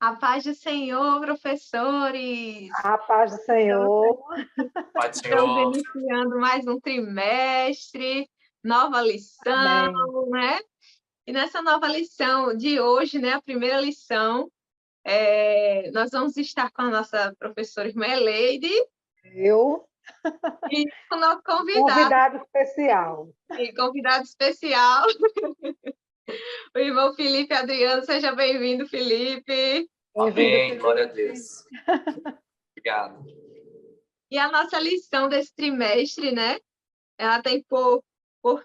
A paz do Senhor, professores! A paz do Estamos, Senhor. Pai do estamos Senhor, iniciando mais um trimestre, nova lição, Amém. né? E nessa nova lição de hoje, né, a primeira lição, nós vamos estar com a nossa professora irmã Eleide Eu, e com o nosso convidado especial. convidado especial, o irmão Felipe Adriano. Seja bem-vindo, Felipe! Bem-vindo, amém, glória a Felipe. Deus. Obrigado. E a nossa lição desse trimestre, né? Ela tem por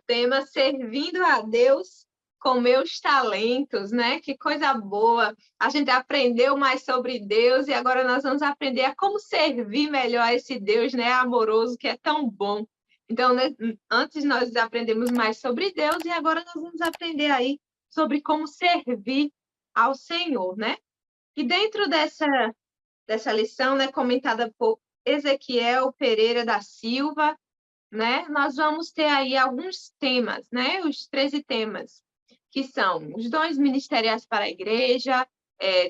tema servindo a Deus com meus talentos, né? Que coisa boa! A gente aprendeu mais sobre Deus e agora nós vamos aprender a como servir melhor a esse Deus, né? Amoroso, que é tão bom. Então, né, antes nós aprendemos mais sobre Deus e agora nós vamos aprender aí sobre como servir ao Senhor, né? E dentro dessa lição, né, comentada por Ezequiel Pereira da Silva, né, nós vamos ter aí alguns temas, né, os 13 temas, que são os dons ministeriais para a igreja,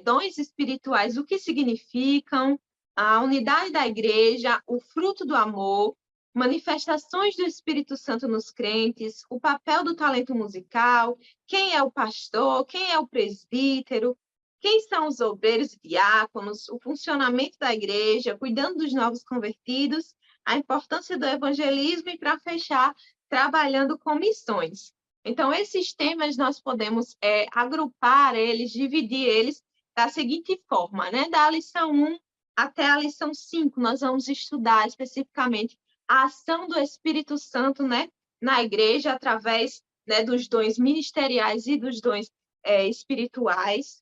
dons espirituais, o que significam, a unidade da igreja, o fruto do amor, manifestações do Espírito Santo nos crentes, o papel do talento musical, quem é o pastor, quem é o presbítero, quem são os obreiros e diáconos, o funcionamento da igreja, cuidando dos novos convertidos, a importância do evangelismo e, para fechar, trabalhando com missões. Então, esses temas nós podemos agrupar eles, dividir eles da seguinte forma, né? Da lição 1 até a lição 5, nós vamos estudar especificamente a ação do Espírito Santo, né, na igreja, através, né, dos dons ministeriais e dos dons espirituais.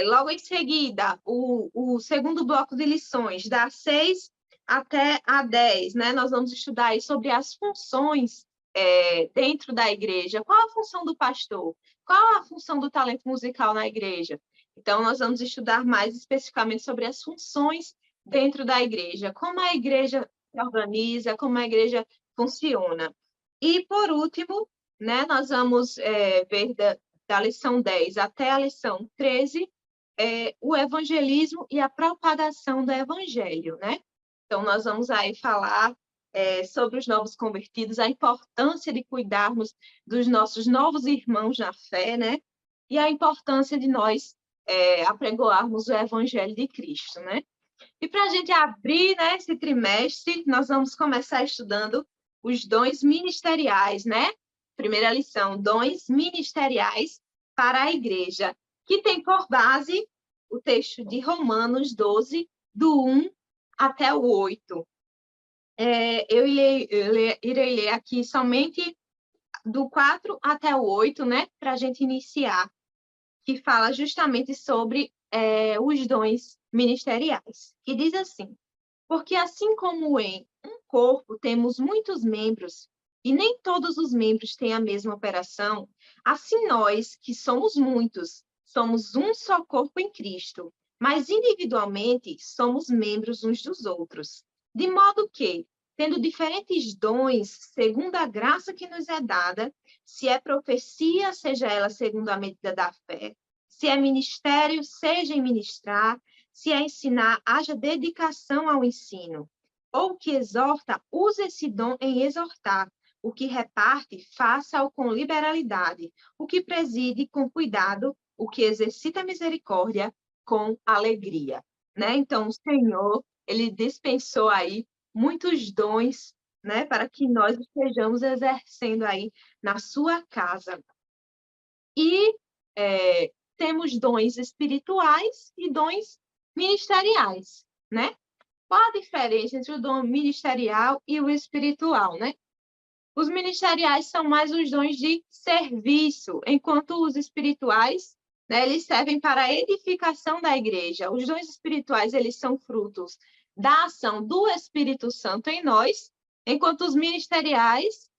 Logo em seguida, o segundo bloco de lições, da 6 até a 10, né? Nós vamos estudar aí sobre as funções dentro da igreja. Qual a função do pastor? Qual a função do talento musical na igreja? Então, nós vamos estudar mais especificamente sobre as funções dentro da igreja, como a igreja se organiza, como a igreja funciona. E, por último, né, nós vamos ver da lição 10 até a lição 13, o evangelismo e a propagação do evangelho, né? Então, nós vamos aí falar sobre os novos convertidos, a importância de cuidarmos dos nossos novos irmãos na fé, né? E a importância de nós apregoarmos o Evangelho de Cristo, né? E para a gente abrir, né, esse trimestre, nós vamos começar estudando os dons ministeriais, né? Primeira lição, dons ministeriais para a igreja, que tem por base o texto de Romanos 12, do 1 até o 8. Eu irei ler aqui somente do 4 até o 8, né, para a gente iniciar, que fala justamente sobre os dons ministeriais, que diz assim: porque assim como em um corpo temos muitos membros, e nem todos os membros têm a mesma operação, assim nós, que somos muitos, somos um só corpo em Cristo, mas individualmente somos membros uns dos outros. De modo que, tendo diferentes dons, segundo a graça que nos é dada, se é profecia, seja ela segundo a medida da fé, se é ministério, seja em ministrar, se é ensinar, haja dedicação ao ensino. Ou o que exorta, use esse dom em exortar. O que reparte, faça-o com liberalidade. O que preside, com cuidado. O que exercita a misericórdia, com alegria. Né? Então, o Senhor, ele dispensou aí muitos dons, né, para que nós estejamos exercendo aí na sua casa. E temos dons espirituais e dons ministeriais, né? Qual a diferença entre o dom ministerial e o espiritual, né? Os ministeriais são mais os dons de serviço, enquanto os espirituais, né, eles servem para a edificação da igreja. Os dons espirituais, eles são frutos da ação do Espírito Santo em nós, enquanto os ministeriais,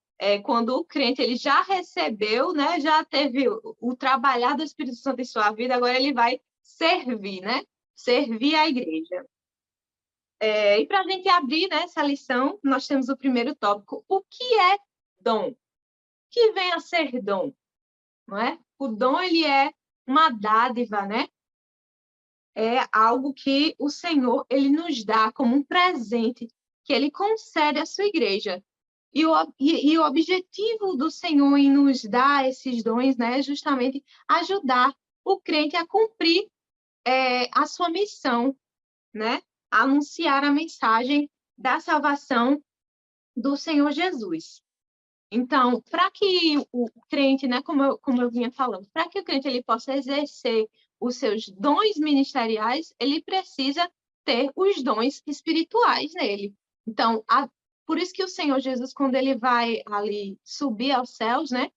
quando o crente ele já recebeu, né, já teve o trabalhar do Espírito Santo em sua vida, agora ele vai servir, né? Servir a igreja. E para a gente abrir, né, essa lição, nós temos o primeiro tópico: o que é dom? O que vem a ser dom? Não é? O dom, ele é uma dádiva, né? é algo que o Senhor ele nos dá como um presente que ele concede à sua igreja. E o objetivo do Senhor em nos dar esses dons, né, é justamente ajudar o crente a cumprir a sua missão, né? A anunciar a mensagem da salvação do Senhor Jesus. Então, para que o crente, né, como eu vinha falando, para que o crente ele possa exercer os seus dons ministeriais, ele precisa ter os dons espirituais nele. Então, por isso que o Senhor Jesus, quando ele vai ali subir aos céus, né,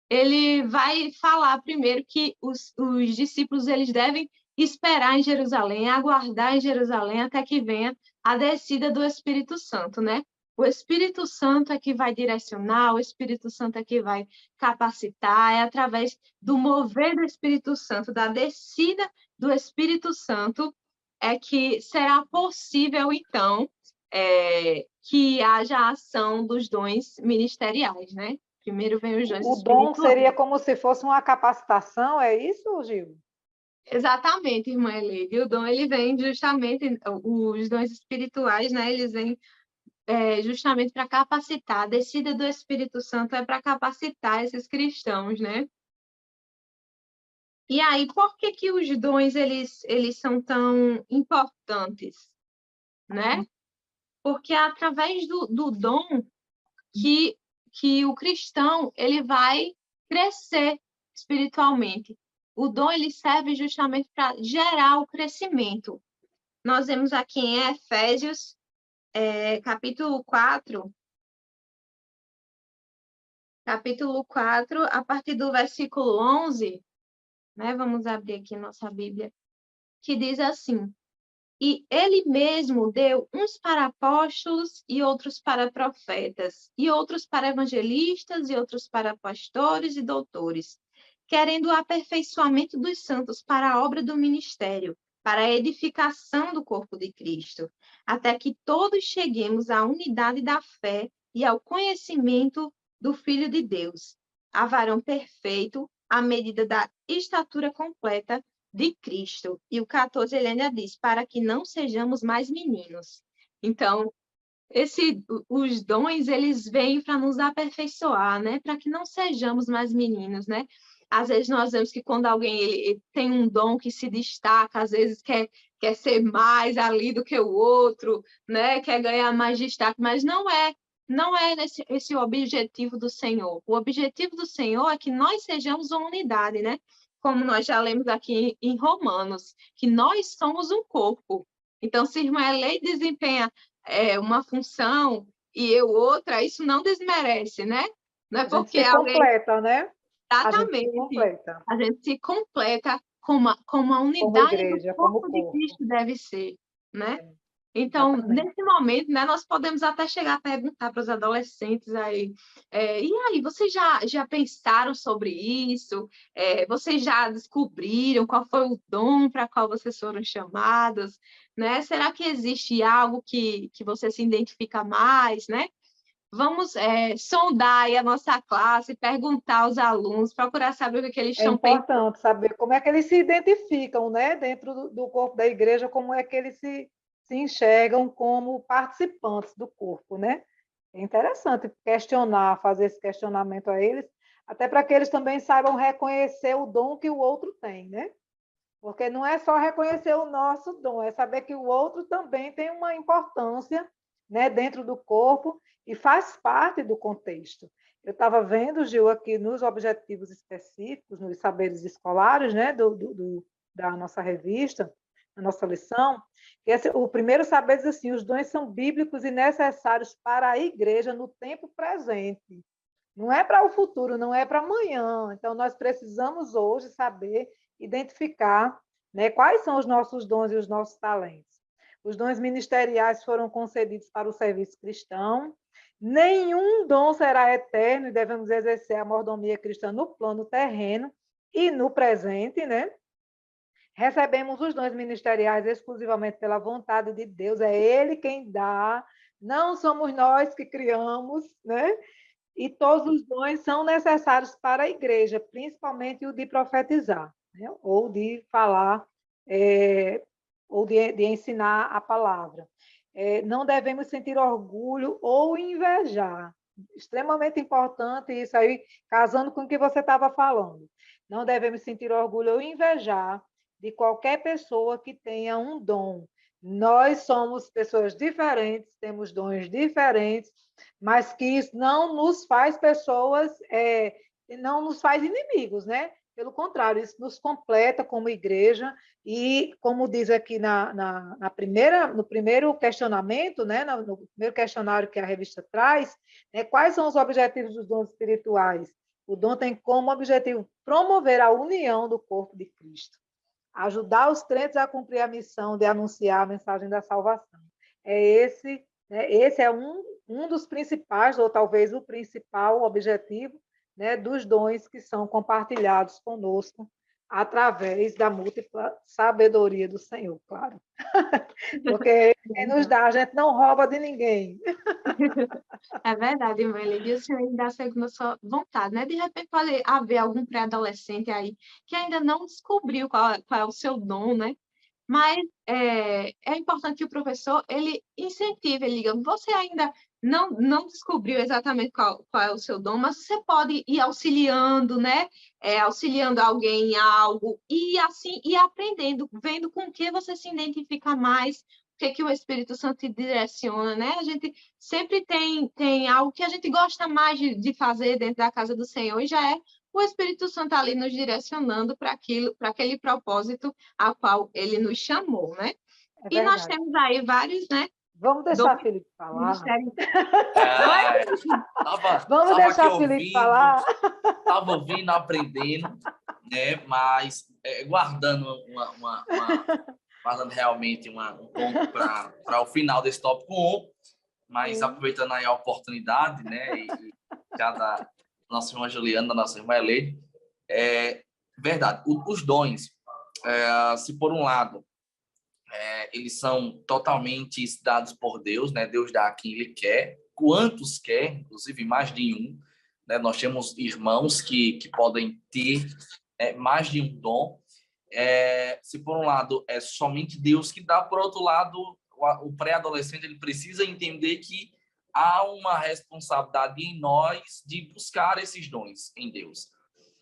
ele vai falar primeiro que os discípulos eles devem esperar em Jerusalém, aguardar em Jerusalém até que venha a descida do Espírito Santo, né? O Espírito Santo é que vai direcionar, o Espírito Santo é que vai capacitar, é através do mover do Espírito Santo, da descida do Espírito Santo, é que será possível, então, que haja a ação dos dons ministeriais, né? Primeiro vem os dons O dom espirituais. seria como se fosse uma capacitação, é isso, Gil? Exatamente, irmã Eleide. O dom, ele vem justamente, os dons espirituais, né? Eles vêm justamente para capacitar. A descida do Espírito Santo é para capacitar esses cristãos, né? E aí, por que que os dons, eles são tão importantes, né? Porque é através do dom que o cristão ele vai crescer espiritualmente. O dom ele serve justamente para gerar o crescimento. Nós vemos aqui em Efésios, capítulo 4, a partir do versículo 11, né? Vamos abrir aqui nossa Bíblia, que diz assim: E ele mesmo deu uns para apóstolos e outros para profetas, e outros para evangelistas e outros para pastores e doutores, querendo o aperfeiçoamento dos santos para a obra do ministério, para a edificação do corpo de Cristo, até que todos cheguemos à unidade da fé e ao conhecimento do Filho de Deus, a varão perfeito, à medida da estatura completa de Cristo. E o 14 ele ainda diz, para que não sejamos mais meninos. Então, os dons, eles vêm para nos aperfeiçoar, né? Para que não sejamos mais meninos, né? Às vezes nós vemos que quando alguém ele tem um dom que se destaca, às vezes quer ser mais ali do que o outro, né? Quer ganhar mais destaque, mas não é esse o objetivo do Senhor. O objetivo do Senhor é que nós sejamos uma unidade, né? Como nós já lemos aqui em Romanos, que nós somos um corpo. Então, se a irmã Eleide desempenha uma função e eu outra, isso não desmerece, né? Não é A gente porque se alguém... completa, né? A gente se Exatamente. completa A gente se completa como a como unidade do igreja, como corpo de corpo. Cristo deve ser, né? É, Então, exatamente. nesse momento, né, nós podemos até chegar a perguntar para os adolescentes aí, e aí, vocês já pensaram sobre isso? Vocês já descobriram qual foi o dom para qual vocês foram chamados? Né? Será que existe algo que você se identifica mais, né? Vamos sondar aí a nossa classe, perguntar aos alunos, procurar saber o que eles É estão pensando. importante saber como é que eles se identificam, né, dentro do corpo da igreja, como é que eles se enxergam como participantes do corpo, né? É interessante questionar, fazer esse questionamento a eles, até para que eles também saibam reconhecer o dom que o outro tem, né? Porque não é só reconhecer o nosso dom, é saber que o outro também tem uma importância, né, dentro do corpo e faz parte do contexto. Eu estava vendo, Gil, aqui nos objetivos específicos, nos saberes escolares, né, da nossa revista, da nossa lição, que o primeiro saber diz assim: os dons são bíblicos e necessários para a igreja no tempo presente. Não é para o futuro, não é para amanhã. Então, nós precisamos hoje saber identificar, né, quais são os nossos dons e os nossos talentos. Os dons ministeriais foram concedidos para o serviço cristão. Nenhum dom será eterno e devemos exercer a mordomia cristã no plano terreno e no presente, né? Recebemos os dons ministeriais exclusivamente pela vontade de Deus, é Ele quem dá, não somos nós que criamos, né? E todos os dons são necessários para a igreja, principalmente o de profetizar, né? Ou de falar ou de ensinar a palavra. Não devemos sentir orgulho ou invejar. Extremamente importante isso aí, casando com o que você estava falando. Não devemos sentir orgulho ou invejar de qualquer pessoa que tenha um dom. Nós somos pessoas diferentes, temos dons diferentes, mas que isso não nos faz pessoas, não nos faz inimigos, né? Pelo contrário, isso nos completa como igreja e, como diz aqui no primeiro questionamento, né, no primeiro questionário que a revista traz, né, quais são os objetivos dos dons espirituais? O dom tem como objetivo promover a união do corpo de Cristo, ajudar os crentes a cumprir a missão de anunciar a mensagem da salvação. Esse é um dos principais, ou talvez o principal objetivo, né, dos dons que são compartilhados conosco através da múltipla sabedoria do Senhor, claro. Porque quem nos dá, a gente não rouba de ninguém. É verdade, Melly. E o Senhor dá segundo a sua vontade, né? De repente pode haver algum pré-adolescente aí que ainda não descobriu qual é o seu dom, né? Mas é importante que o professor ele incentive, ele diga, você ainda não descobriu exatamente qual é o seu dom, mas você pode ir auxiliando, né? Auxiliando alguém em algo e assim ir aprendendo, vendo com que você se identifica mais, o que o Espírito Santo te direciona, né? A gente sempre tem algo que a gente gosta mais de fazer dentro da casa do Senhor e já é o Espírito Santo ali nos direcionando para aquele propósito ao qual ele nos chamou, né? É E nós verdade. temos aí vários, né? Vamos deixar Felipe falar. Ministérios. Vamos deixar Felipe falar. Estava ouvindo, aprendendo, né? Mas guardando guardando realmente um ponto para o final desse tópico 1, mas aproveitando aí a oportunidade, né? E já da nossa irmã Juliana, da nossa irmã Eleide, verdade, os dons, se por um lado eles são totalmente dados por Deus, né? Deus dá a quem Ele quer, quantos quer, inclusive mais de um, né? Nós temos irmãos que podem ter mais de um dom. Se por um lado é somente Deus que dá, por outro lado o pré-adolescente ele precisa entender que há uma responsabilidade em nós de buscar esses dons em Deus.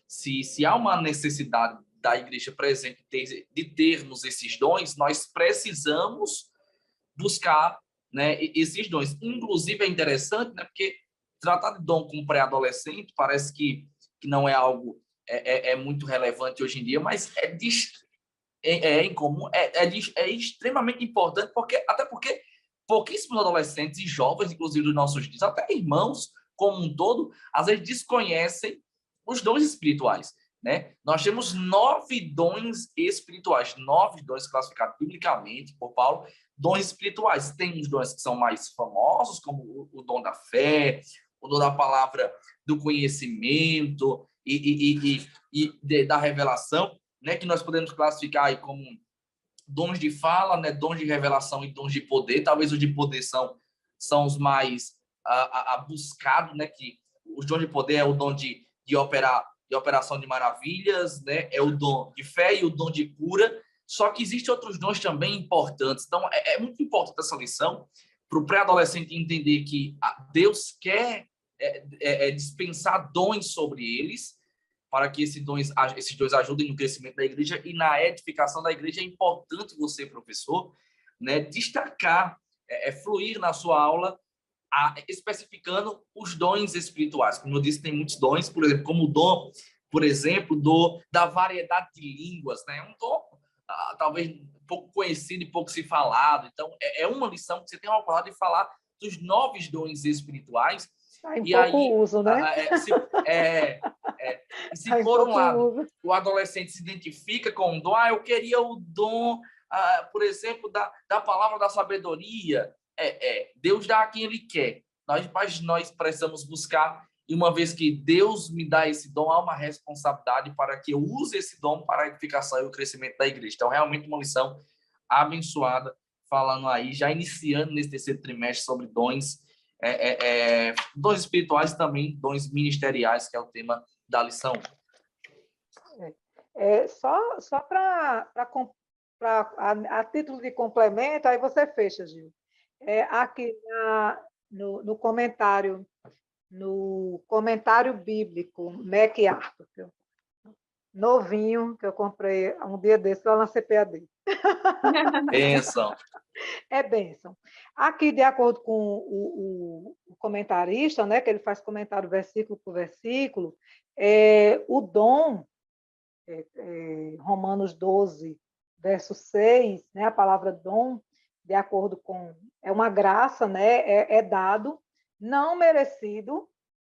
Se há uma necessidade da igreja presente de termos esses dons, nós precisamos buscar, né, esses dons. Inclusive é interessante, né, porque tratar de dom com pré-adolescente parece que não é algo muito relevante hoje em dia, mas incomum, é extremamente importante, até porque pouquíssimos adolescentes e jovens, inclusive dos nossos dias, até irmãos como um todo, às vezes desconhecem os dons espirituais, né? Nós temos 9 dons espirituais, 9 dons classificados biblicamente por Paulo, dons espirituais. Tem os dons que são mais famosos, como o dom da fé, o dom da palavra do conhecimento e da revelação, né? Que nós podemos classificar aí como dons de fala, né? Dons de revelação e dons de poder. Talvez os de poder são os mais buscados, né? Que os dons de poder é o dom de operação de maravilhas, né? É o dom de fé e o dom de cura. Só que existem outros dons também importantes. Então, é muito importante essa lição para o pré-adolescente entender que Deus quer dispensar dons sobre eles, para que esses dons ajudem no crescimento da igreja e na edificação da igreja. É importante você, professor, né, destacar, fluir na sua aula, especificando os dons espirituais. Como eu disse, tem muitos dons, por exemplo, como o dom, por exemplo, da variedade de línguas, né? Um dom talvez pouco conhecido e pouco se falado. Então, é uma lição que você tem uma palavra de falar dos 9 dons espirituais. Em pouco uso, né? Se por um lado o adolescente se identifica com um dom, eu queria o dom, por exemplo, da palavra da sabedoria. Deus dá a quem Ele quer. Mas nós precisamos buscar, e uma vez que Deus me dá esse dom, há uma responsabilidade para que eu use esse dom para a edificação e o crescimento da igreja. Então, realmente uma lição abençoada, falando aí, já iniciando nesse terceiro trimestre sobre dons, dons espirituais e também dons ministeriais, que é o tema da lição. Só para a título de complemento, aí você fecha, Gil. Aqui no comentário bíblico, MacArthur, novinho, que eu comprei um dia desse lá na CPAD. Bênção. É bênção. Aqui, de acordo com o comentarista, né, que ele faz comentário versículo por versículo, o dom, Romanos 12, verso 6, né, a palavra dom, de acordo com... É uma graça, né, é dado, não merecido,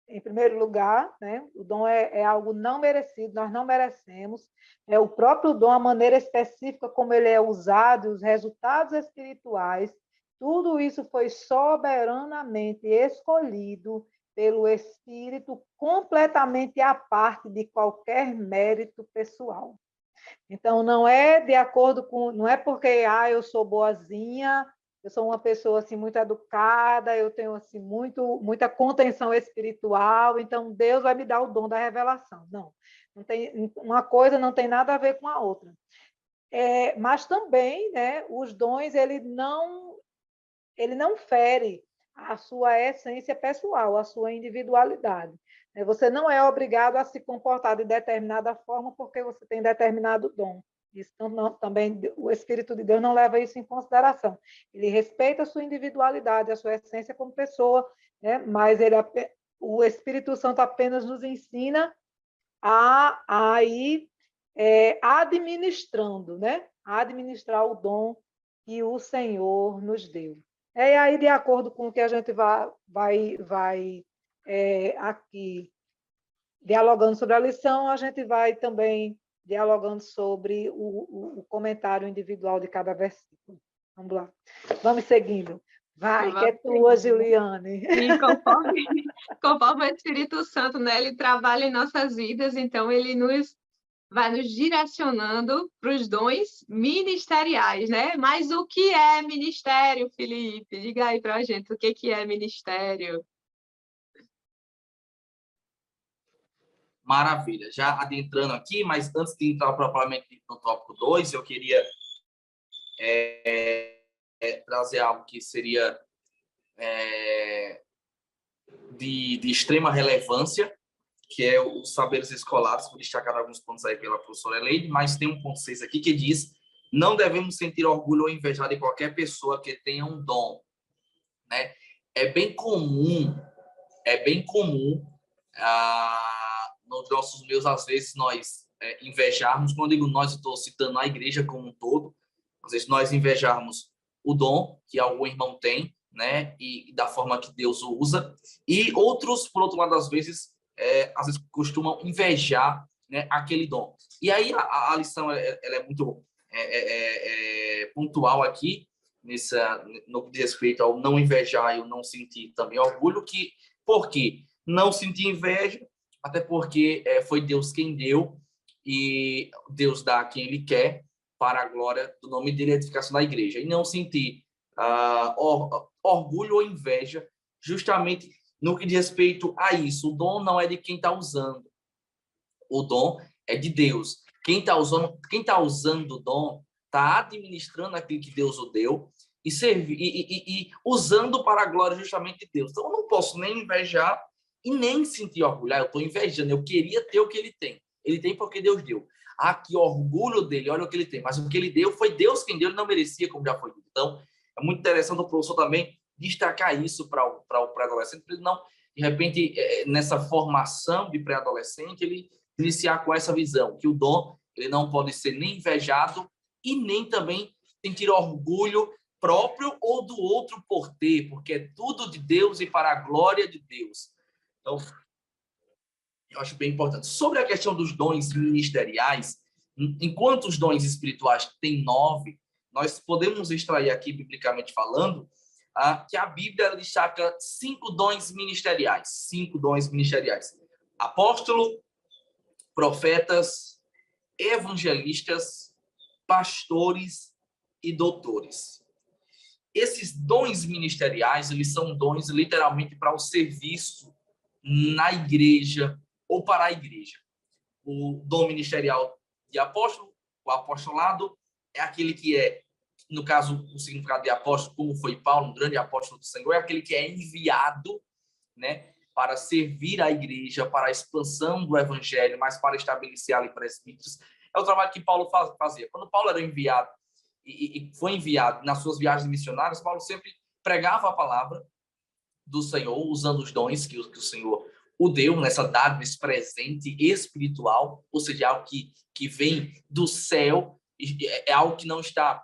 em primeiro lugar, né? O dom é algo não merecido, nós não merecemos. É o próprio dom, a maneira específica como ele é usado, os resultados espirituais, tudo isso foi soberanamente escolhido pelo Espírito, completamente à parte de qualquer mérito pessoal. Então, não é de acordo com... Não é porque eu sou boazinha, eu sou uma pessoa assim muito educada, eu tenho assim muita contenção espiritual, então Deus vai me dar o dom da revelação. Não tem, uma coisa não tem nada a ver com a outra. Mas também, né, os dons ele não fere a sua essência pessoal, a sua individualidade. Você não é obrigado a se comportar de determinada forma porque você tem determinado dom. Isso também o Espírito de Deus não leva isso em consideração. Ele respeita a sua individualidade, a sua essência como pessoa, né? Mas o Espírito Santo apenas nos ensina a ir administrando, né? A administrar o dom que o Senhor nos deu. E aí, de acordo com o que a gente vai aqui dialogando sobre a lição, a gente vai também dialogando sobre o comentário individual de cada versículo. Vamos lá. Vamos seguindo. Vai, que é tua, Juliane. E conforme o Espírito Santo, né, ele trabalha em nossas vidas, então ele vai nos direcionando para os dons ministeriais, né? Mas o que é ministério, Felipe? Diga aí para a gente, o que é ministério? Maravilha. Já adentrando aqui, mas antes de entrar propriamente no tópico 2, eu queria trazer algo que seria de extrema relevância, que é os saberes escolares. Vou destacar alguns pontos aí pela professora Eleide, mas tem um ponto 6 aqui que diz: não devemos sentir orgulho ou invejar de qualquer pessoa que tenha um dom. Né? É bem comum nos nossos meios, às vezes, nós invejarmos. Quando eu digo nós, eu estou citando a igreja como um todo. Às vezes nós invejarmos o dom que algum irmão tem, né? E da forma que Deus o usa. E outros, por outro lado, às vezes costumam invejar, né, aquele dom. E aí a lição ela é muito pontual aqui, no que diz respeito ao não invejar e o não sentir também orgulho. Por quê? Não sentir inveja, até porque foi Deus quem deu, e Deus dá a quem Ele quer, para a glória do nome dele e a edificação da igreja. E não sentir orgulho ou inveja, justamente no que diz respeito a isso. O dom não é de quem está usando. O dom é de Deus. Quem está usando o dom está administrando aquilo que Deus o deu e usando para a glória justamente de Deus. Então, eu não posso nem invejar e nem sentir orgulho. Eu estou invejando, eu queria ter o que ele tem. Ele tem porque Deus deu. Que orgulho dele, olha o que ele tem. Mas o que ele deu foi Deus quem deu, ele não merecia, como já foi dito. Então, é muito interessante o professor também destacar isso para o pré-adolescente, para ele não, de repente, nessa formação de pré-adolescente, ele iniciar com essa visão, que o dom ele não pode ser nem invejado e nem também sentir orgulho próprio ou do outro por ter, porque é tudo de Deus e para a glória de Deus. Então, eu acho bem importante. Sobre a questão dos dons ministeriais, enquanto os dons espirituais têm 9, nós podemos extrair aqui, biblicamente falando, que a Bíblia destaca 5 dons ministeriais. 5 dons ministeriais. Apóstolo, profetas, evangelistas, pastores e doutores. Esses dons ministeriais, eles são dons literalmente para o serviço na igreja ou para a igreja. O dom ministerial de apóstolo, o apostolado, é aquele que é, no caso, o significado de apóstolo, como foi Paulo, um grande apóstolo do Senhor, é aquele que é enviado, né, para servir a igreja, para a expansão do evangelho, mas para estabelecer ali presbíteros. É o trabalho que Paulo fazia. Quando Paulo era enviado e foi enviado nas suas viagens missionárias, Paulo sempre pregava a palavra do Senhor, usando os dons que o Senhor o deu, nessa dádiva, esse presente espiritual, ou seja, algo que vem do céu, é algo que não está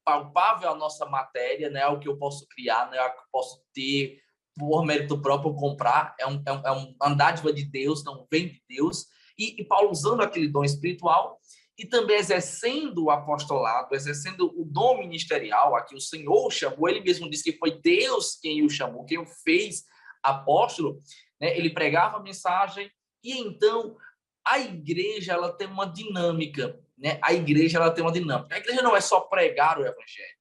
palpável à nossa matéria, não é algo que eu posso criar, não é algo que eu posso ter por mérito próprio, comprar, é uma dádiva de Deus, não vem de Deus, e Paulo usando aquele dom espiritual e também exercendo o apostolado, exercendo o dom ministerial, a que o Senhor o chamou, ele mesmo disse que foi Deus quem o chamou, quem o fez apóstolo, né? Ele pregava a mensagem e então a igreja ela tem uma dinâmica, né? A igreja ela tem uma dinâmica. A igreja não é só pregar o evangelho,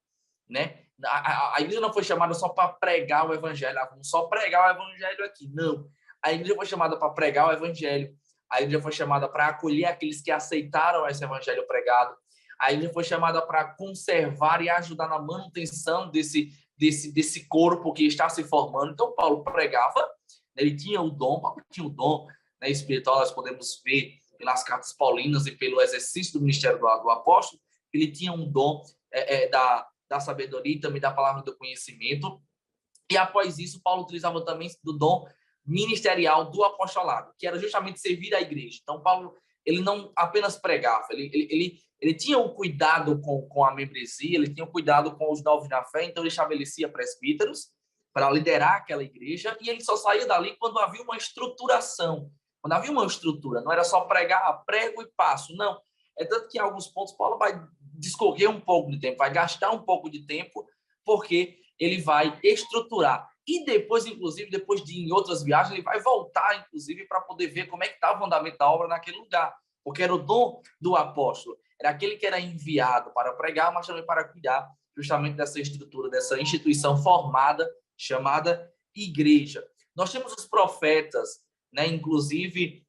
né? A igreja não foi chamada só para pregar o evangelho, vamos só pregar o evangelho aqui, não. A igreja foi chamada para pregar o evangelho. A igreja foi chamada para acolher aqueles que aceitaram esse evangelho pregado. A igreja foi chamada para conservar e ajudar na manutenção desse corpo que está se formando. Então, Paulo pregava, ele tinha o dom, Paulo tinha o dom, né, espiritual, nós podemos ver pelas cartas paulinas e pelo exercício do ministério do apóstolo, ele tinha um dom da sabedoria e também da palavra do conhecimento. E após isso, Paulo utilizava também do dom ministerial do apostolado, que era justamente servir a igreja. Então, Paulo, ele não apenas pregava, ele tinha o cuidado com a membresia, ele tinha o cuidado com os novos na fé, então ele estabelecia presbíteros para liderar aquela igreja, e ele só saía dali quando havia uma estruturação. Quando havia uma estrutura, não era só pregar, prego e passo, não. É tanto que em alguns pontos Paulo vai discorrer um pouco de tempo, vai gastar um pouco de tempo, porque ele vai estruturar. E depois, inclusive, depois de ir em outras viagens, ele vai voltar, inclusive, para poder ver como é que estava o andamento da obra naquele lugar. Porque era o dom do apóstolo. Era aquele que era enviado para pregar, mas também para cuidar justamente dessa estrutura, dessa instituição formada, chamada igreja. Nós temos os profetas, né? Inclusive,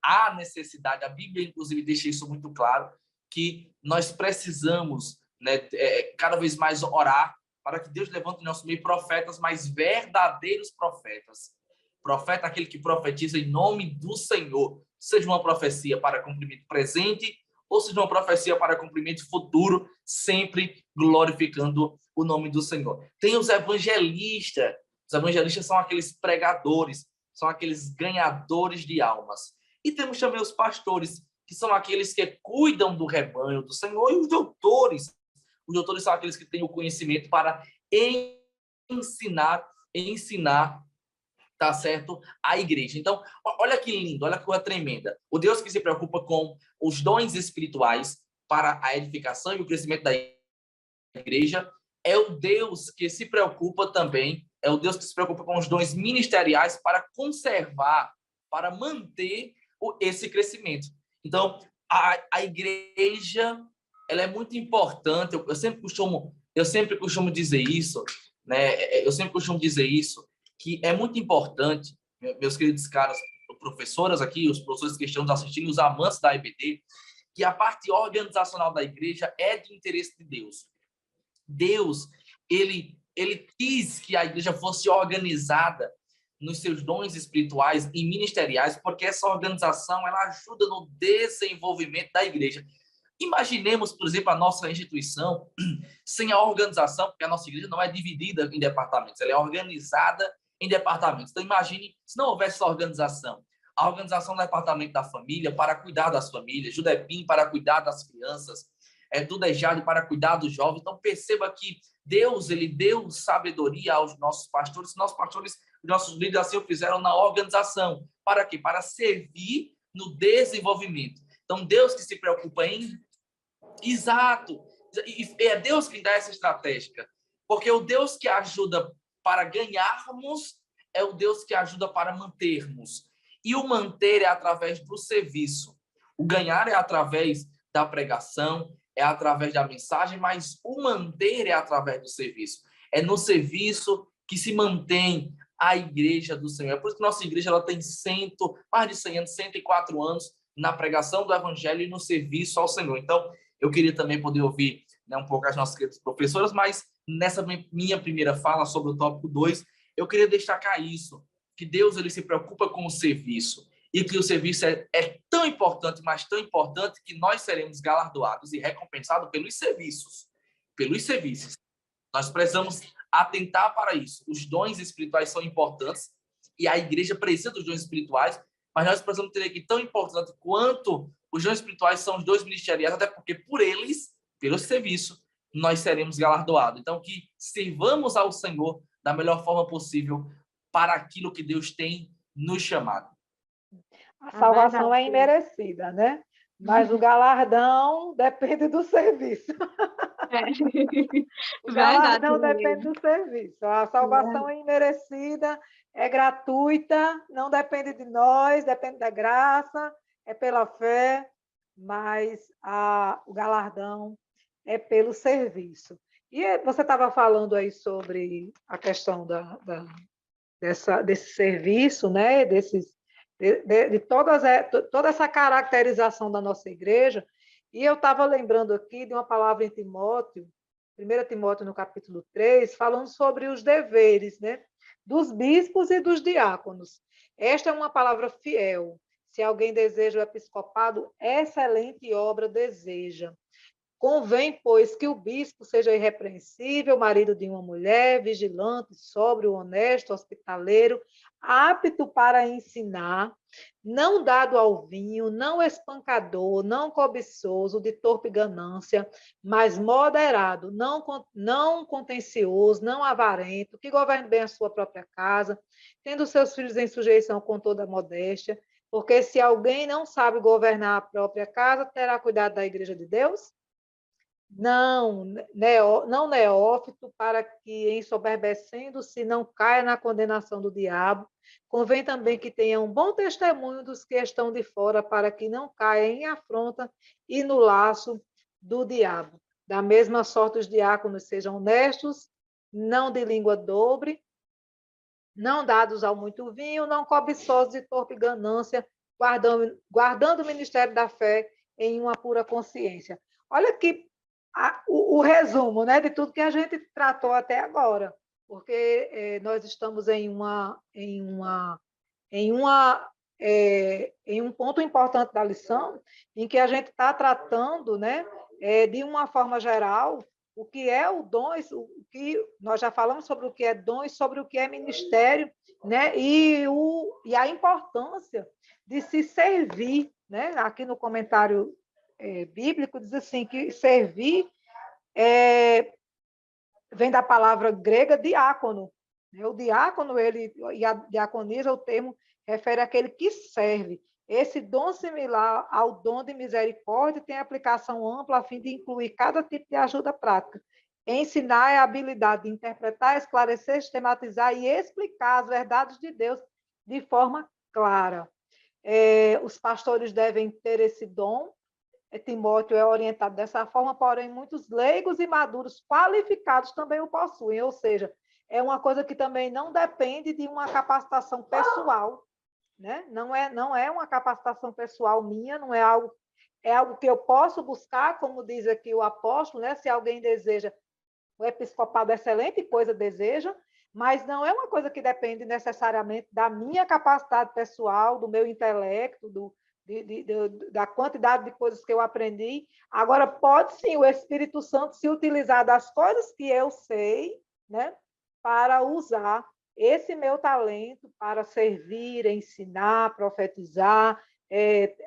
há necessidade, a Bíblia, inclusive, deixa isso muito claro, que nós precisamos, né, cada vez mais orar para que Deus levante em nosso meio profetas, mas verdadeiros profetas. Profeta, aquele que profetiza em nome do Senhor, seja uma profecia para cumprimento presente ou seja uma profecia para cumprimento futuro, sempre glorificando o nome do Senhor. Tem os evangelistas. Os evangelistas são aqueles pregadores, são aqueles ganhadores de almas. E temos também os pastores, que são aqueles que cuidam do rebanho do Senhor, e os doutores. Os doutores são aqueles que têm o conhecimento para ensinar, tá certo? A igreja. Então, olha que lindo, olha que coisa tremenda. O Deus que se preocupa com os dons espirituais para a edificação e o crescimento da igreja é o Deus que se preocupa também, é o Deus que se preocupa com os dons ministeriais para conservar, para manter esse crescimento. Então, a igreja, ela é muito importante. Eu sempre costumo dizer isso, né? Eu sempre costumo dizer isso, que é muito importante, meus queridos caros professoras aqui, os professores que estão assistindo, os amantes da EBD, que a parte organizacional da igreja é de interesse de Deus. Deus, ele quis que a igreja fosse organizada nos seus dons espirituais e ministeriais, porque essa organização ela ajuda no desenvolvimento da igreja. Imaginemos, por exemplo, a nossa instituição sem a organização, porque a nossa igreja não é dividida em departamentos, ela é organizada em departamentos. Então, imagine se não houvesse essa organização. A organização do departamento da família para cuidar das famílias, Judepim para cuidar das crianças, do Dejade para cuidar dos jovens. Então, perceba que Deus, ele deu sabedoria aos nossos pastores, os nossos líderes assim o fizeram na organização. Para quê? Para servir no desenvolvimento. Então, Deus que se preocupa em... Exato. E é Deus que dá essa estratégia. Porque o Deus que ajuda para ganharmos é o Deus que ajuda para mantermos. E o manter é através do serviço. O ganhar é através da pregação, é através da mensagem, mas o manter é através do serviço. É no serviço que se mantém a igreja do Senhor. É por isso que nossa igreja ela tem mais de 100 anos, 104 anos na pregação do evangelho e no serviço ao Senhor. Então, eu queria também poder ouvir, né, um pouco as nossas queridas professoras, mas nessa minha primeira fala sobre o tópico 2, eu queria destacar isso, que Deus ele se preocupa com o serviço e que o serviço é tão importante, mas tão importante que nós seremos galardoados e recompensados pelos serviços. Pelos serviços. Nós precisamos atentar para isso. Os dons espirituais são importantes e a igreja precisa dos dons espirituais, mas nós precisamos ter aqui tão importante quanto os dons espirituais são os dons ministeriais, até porque por eles, pelo serviço, nós seremos galardoados. Então, que sirvamos ao Senhor da melhor forma possível para aquilo que Deus tem nos chamado. A salvação é imerecida, né? Mas o galardão depende do serviço. O galardão depende do serviço. A salvação é imerecida, é gratuita, não depende de nós, depende da graça, é pela fé, mas o galardão é pelo serviço. E você estava falando aí sobre a questão desse serviço, né? De toda essa caracterização da nossa igreja, e eu estava lembrando aqui de uma palavra em Timóteo, 1 Timóteo no capítulo 3, falando sobre os deveres, né, dos bispos e dos diáconos. Esta é uma palavra fiel. Se alguém deseja o episcopado, excelente obra deseja. Convém, pois, que o bispo seja irrepreensível, marido de uma mulher, vigilante, sóbrio, honesto, hospitaleiro, apto para ensinar, não dado ao vinho, não espancador, não cobiçoso, de torpe ganância, mas moderado, não contencioso, não avarento, que governe bem a sua própria casa, tendo seus filhos em sujeição com toda a modéstia, porque se alguém não sabe governar a própria casa, terá cuidado da igreja de Deus? Não neófito, para que, ensoberbecendo-se, não caia na condenação do diabo. Convém também que tenha um bom testemunho dos que estão de fora, para que não caia em afronta e no laço do diabo. Da mesma sorte, os diáconos sejam honestos, não de língua dobre, não dados ao muito vinho, não cobiçosos de torpe ganância, guardando o ministério da fé em uma pura consciência. Olha que o resumo, né, de tudo que a gente tratou até agora, porque nós estamos em um ponto importante da lição, em que a gente está tratando, né, de uma forma geral, o que é o dom, o que nós já falamos sobre o que é dom e sobre o que é ministério, né, e a importância de se servir, né, aqui no comentário bíblico, diz assim, que servir vem da palavra grega diácono. O diácono, e a diaconisa, o termo refere àquele que serve. Esse dom similar ao dom de misericórdia tem aplicação ampla a fim de incluir cada tipo de ajuda prática. Ensinar é a habilidade de interpretar, esclarecer, sistematizar e explicar as verdades de Deus de forma clara. Os pastores devem ter esse dom. Timóteo é orientado dessa forma, porém muitos leigos e maduros qualificados também o possuem, ou seja, é uma coisa que também não depende de uma capacitação pessoal, né? Não é uma capacitação pessoal minha, não é algo que eu posso buscar, como diz aqui o apóstolo, né? Se alguém deseja o episcopado, excelente coisa deseja, mas não é uma coisa que depende necessariamente da minha capacidade pessoal, do meu intelecto, da quantidade de coisas que eu aprendi. Agora, pode sim o Espírito Santo se utilizar das coisas que eu sei, né, para usar esse meu talento para servir, ensinar, profetizar,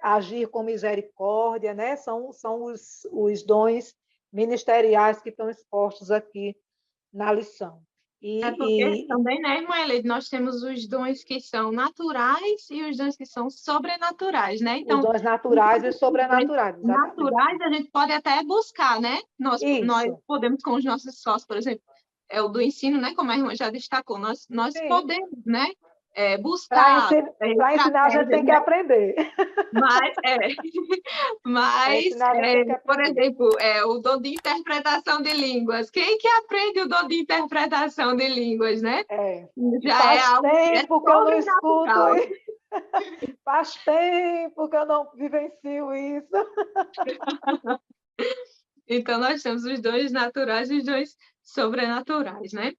agir com misericórdia, né? São os dons ministeriais que estão expostos aqui na lição. Porque também, né, irmã Eleide, nós temos os dons que são naturais e os dons que são sobrenaturais, né? Então, os dons naturais e sobrenaturais, exatamente. Naturais a gente pode até buscar, né? Nós podemos, com os nossos sócios, por exemplo, o do ensino, né, como a irmã já destacou, nós podemos, né, buscar... Para ensinar, a gente tem que aprender. Por exemplo, o dom de interpretação de línguas. Quem que aprende o dom de interpretação de línguas, né? Já faz tempo que eu não escuto. Faz tempo que eu não vivencio isso. Então, nós temos os dons naturais e os dons sobrenaturais, né?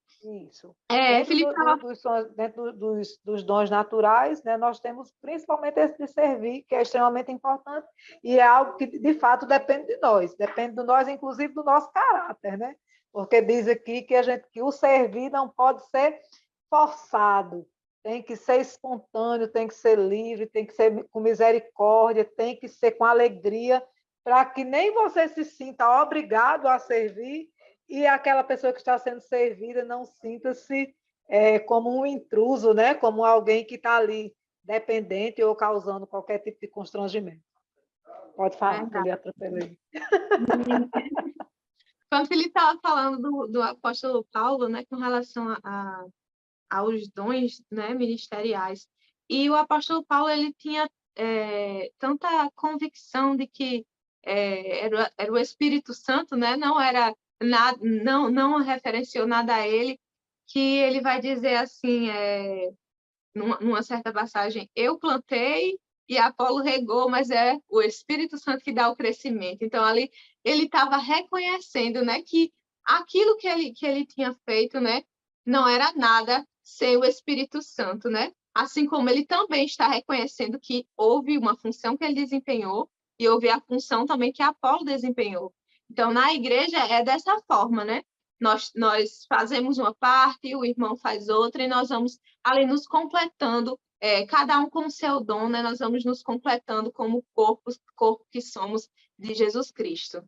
Isso. Felipe estava... Dentro dos dons naturais, né, nós temos principalmente esse de servir, que é extremamente importante, e é algo que, de fato, depende de nós, inclusive do nosso caráter, né? Porque diz aqui que o servir não pode ser forçado, tem que ser espontâneo, tem que ser livre, tem que ser com misericórdia, tem que ser com alegria, para que nem você se sinta obrigado a servir e aquela pessoa que está sendo servida não sinta-se como um intruso, né? Como alguém que está ali dependente ou causando qualquer tipo de constrangimento. Pode falar, que eu lhe atropelei. Quando ele estava falando do apóstolo Paulo, né, com relação aos dons, né, ministeriais, e o apóstolo Paulo ele tinha tanta convicção de que era o Espírito Santo, né, não era nada, não referenciou nada a ele, que ele vai dizer assim, numa certa passagem, eu plantei e Apolo regou, mas é o Espírito Santo que dá o crescimento. Então, ali, ele estava reconhecendo, né, que aquilo que ele tinha feito, né, não era nada sem o Espírito Santo, né? Assim como ele também está reconhecendo que houve uma função que ele desempenhou e houve a função também que Apolo desempenhou. Então, na igreja é dessa forma, né? Nós fazemos uma parte, o irmão faz outra, e nós vamos ali nos completando, cada um com o seu dom, né? Nós vamos nos completando como corpo que somos de Jesus Cristo.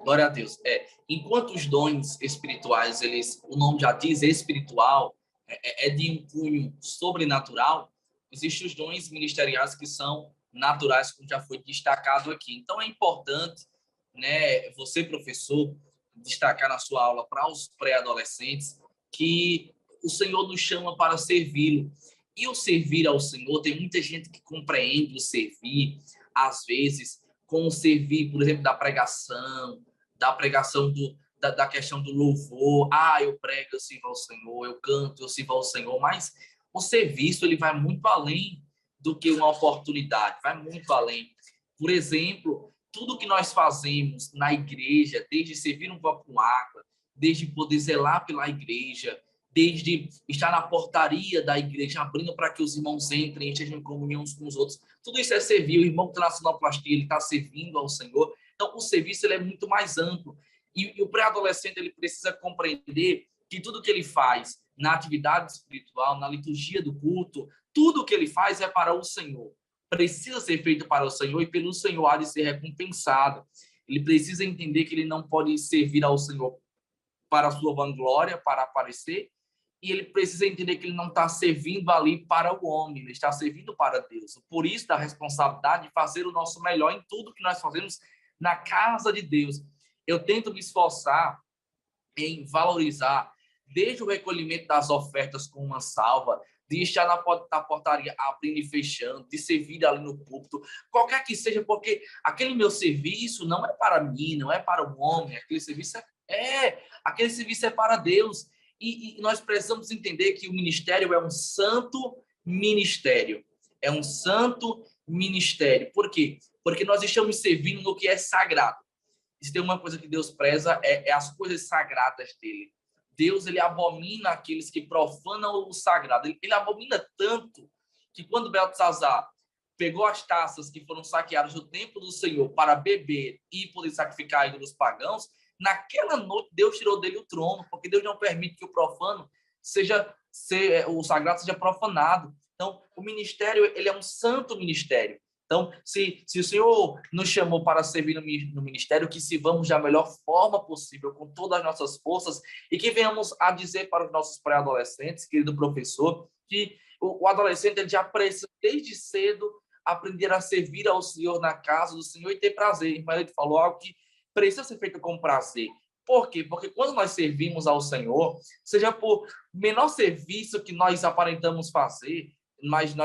Glória a Deus. Enquanto os dons espirituais, o nome já diz espiritual, é de um cunho sobrenatural, existem os dons ministeriais que são naturais, como já foi destacado aqui. Então, é importante, né, você, professor, destacar na sua aula para os pré-adolescentes que o Senhor nos chama para servi-lo. E o servir ao Senhor, tem muita gente que compreende o servir, às vezes, com o servir, por exemplo, da pregação da questão do louvor. Eu prego, eu sirvo ao Senhor, eu canto, eu sirvo ao Senhor. Mas o serviço, ele vai muito além do que uma oportunidade, vai muito além. Por exemplo, tudo que nós fazemos na igreja, desde servir um copo com água, desde poder zelar pela igreja, desde estar na portaria da igreja, abrindo para que os irmãos entrem e estejam em comunhão uns com os outros. Tudo isso é servir. O irmão que está na sonoplastia, ele está servindo ao Senhor. Então, o serviço ele é muito mais amplo. E o pré-adolescente ele precisa compreender que tudo que ele faz na atividade espiritual, na liturgia do culto, tudo que ele faz é para o Senhor. Precisa ser feito para o Senhor e pelo Senhor há de ser recompensado. Ele precisa entender que ele não pode servir ao Senhor para a sua vanglória, para aparecer, e ele precisa entender que ele não está servindo ali para o homem, ele está servindo para Deus. Por isso, da responsabilidade de fazer o nosso melhor em tudo que nós fazemos na casa de Deus. Eu tento me esforçar em valorizar, desde o recolhimento das ofertas com uma salva, de estar na portaria abrindo e fechando, de servir ali no púlpito, qualquer que seja, porque aquele meu serviço não é para mim, não é para o homem, aquele serviço é para Deus. E nós precisamos entender que o ministério é um santo ministério. É um santo ministério. Por quê? Porque nós estamos servindo no que é sagrado. Se tem uma coisa que Deus preza, é as coisas sagradas dele. Deus, ele abomina aqueles que profanam o sagrado. Ele abomina tanto que quando Beltesazar pegou as taças que foram saqueadas do templo do Senhor para beber e poder sacrificar ídolos pagãos, naquela noite Deus tirou dele o trono, porque Deus não permite que o profano o sagrado seja profanado. Então, o ministério, ele é um santo ministério. Então, se o Senhor nos chamou para servir no ministério, que sirvamos da melhor forma possível, com todas as nossas forças, e que venhamos a dizer para os nossos pré-adolescentes, querido professor, que o adolescente ele já precisa, desde cedo, aprender a servir ao Senhor na casa do Senhor e ter prazer. Mas ele falou algo que precisa ser feito com prazer. Por quê? Porque quando nós servimos ao Senhor, seja por menor serviço que nós aparentamos fazer, mas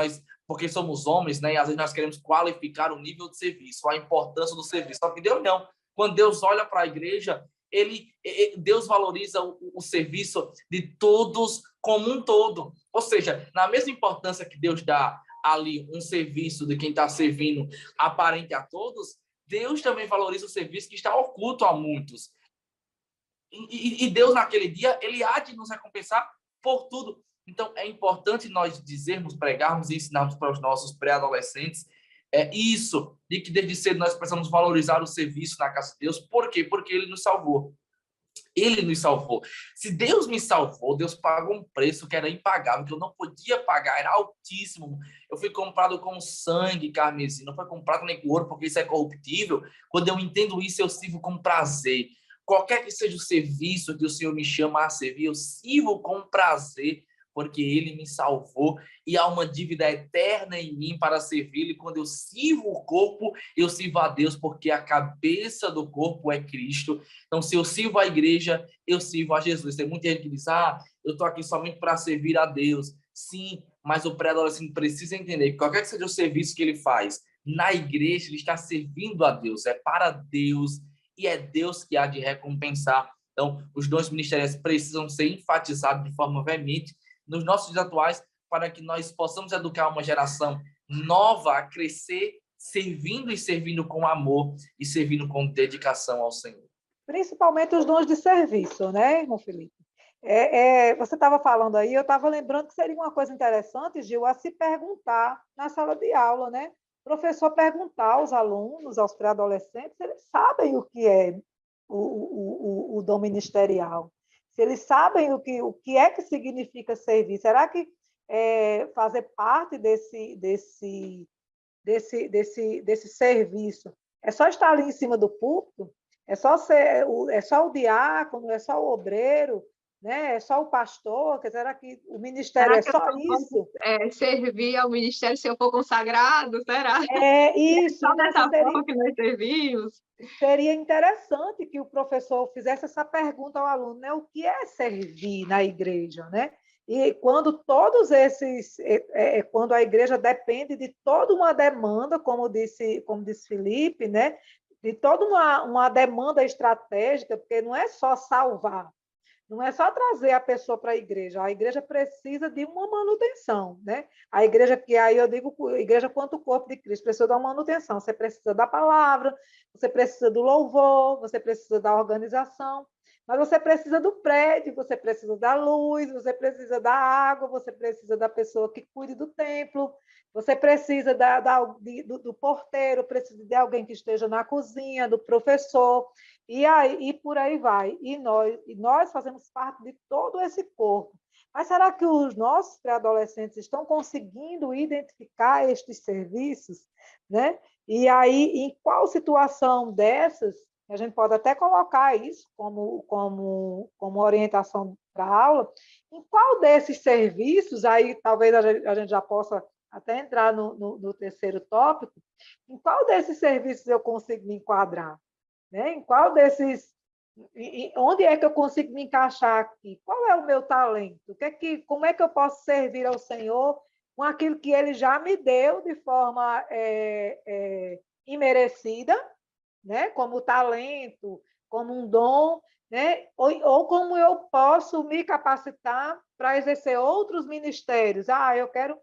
porque somos homens, né? E às vezes nós queremos qualificar o nível de serviço, a importância do serviço. Só que Deus não. Quando Deus olha para a igreja, Deus valoriza o serviço de todos como um todo. Ou seja, na mesma importância que Deus dá ali um serviço de quem está servindo aparente a todos, Deus também valoriza o serviço que está oculto a muitos. E Deus, naquele dia, ele há de nos recompensar por tudo. Então, é importante nós dizermos, pregarmos e ensinarmos para os nossos pré-adolescentes isso, de que desde cedo nós precisamos valorizar o serviço na casa de Deus. Por quê? Porque ele nos salvou. Ele nos salvou. Se Deus me salvou, Deus pagou um preço que era impagável, que eu não podia pagar, era altíssimo. Eu fui comprado com sangue carmesim, não foi comprado nem com ouro, porque isso é corruptível. Quando eu entendo isso, eu sirvo com prazer. Qualquer que seja o serviço que o Senhor me chama a servir, eu sirvo com prazer, porque Ele me salvou e há uma dívida eterna em mim para servi-lo. E quando eu sirvo o corpo, eu sirvo a Deus, porque a cabeça do corpo é Cristo. Então, se eu sirvo a igreja, eu sirvo a Jesus. Tem muita gente que diz, eu estou aqui somente para servir a Deus. Sim, mas o pré-adolescente precisa entender que qualquer que seja o serviço que ele faz na igreja, ele está servindo a Deus, é para Deus, e é Deus que há de recompensar. Então, os dons ministeriais precisam ser enfatizados de forma veemente nos nossos dias atuais, para que nós possamos educar uma geração nova a crescer, servindo e servindo com amor e servindo com dedicação ao Senhor. Principalmente os dons de serviço, né, irmão Felipe? Você estava falando aí, eu estava lembrando que seria uma coisa interessante, Gil, a se perguntar na sala de aula, né? O professor perguntar aos alunos, aos pré-adolescentes, se eles sabem o que é o dom ministerial, se eles sabem o que é que significa servir. Será que fazer parte desse serviço é só estar ali em cima do púlpito? É só o diácono, é só o obreiro, né? É só o pastor? Será que o ministério é só isso? Servir ao ministério se eu for consagrado? Será? É isso. Só dessa forma que nós servimos? Seria interessante que o professor fizesse essa pergunta ao aluno, né? O que é servir na igreja, né? E quando todos esses, quando a igreja depende de toda uma demanda, como disse Felipe, né? De toda uma demanda estratégica, porque não é só salvar, não é só trazer a pessoa para a igreja precisa de uma manutenção, né? A igreja, que aí eu digo, a igreja quanto o corpo de Cristo, precisa da manutenção, você precisa da palavra, você precisa do louvor, você precisa da organização, mas você precisa do prédio, você precisa da luz, você precisa da água, você precisa da pessoa que cuide do templo, você precisa do porteiro, precisa de alguém que esteja na cozinha, do professor, e por aí vai. E nós fazemos parte de todo esse corpo. Mas será que os nossos pré-adolescentes estão conseguindo identificar estes serviços? Né? E aí, em qual situação dessas, a gente pode até colocar isso como orientação para a aula, em qual desses serviços, aí talvez a gente já possa até entrar no terceiro tópico, em qual desses serviços eu consigo me enquadrar? Né? Em qual desses... Onde é que eu consigo me encaixar aqui? Qual é o meu talento? Como é que eu posso servir ao Senhor com aquilo que Ele já me deu de forma imerecida, né? Como talento, como um dom, né? Ou como eu posso me capacitar para exercer outros ministérios? Eu quero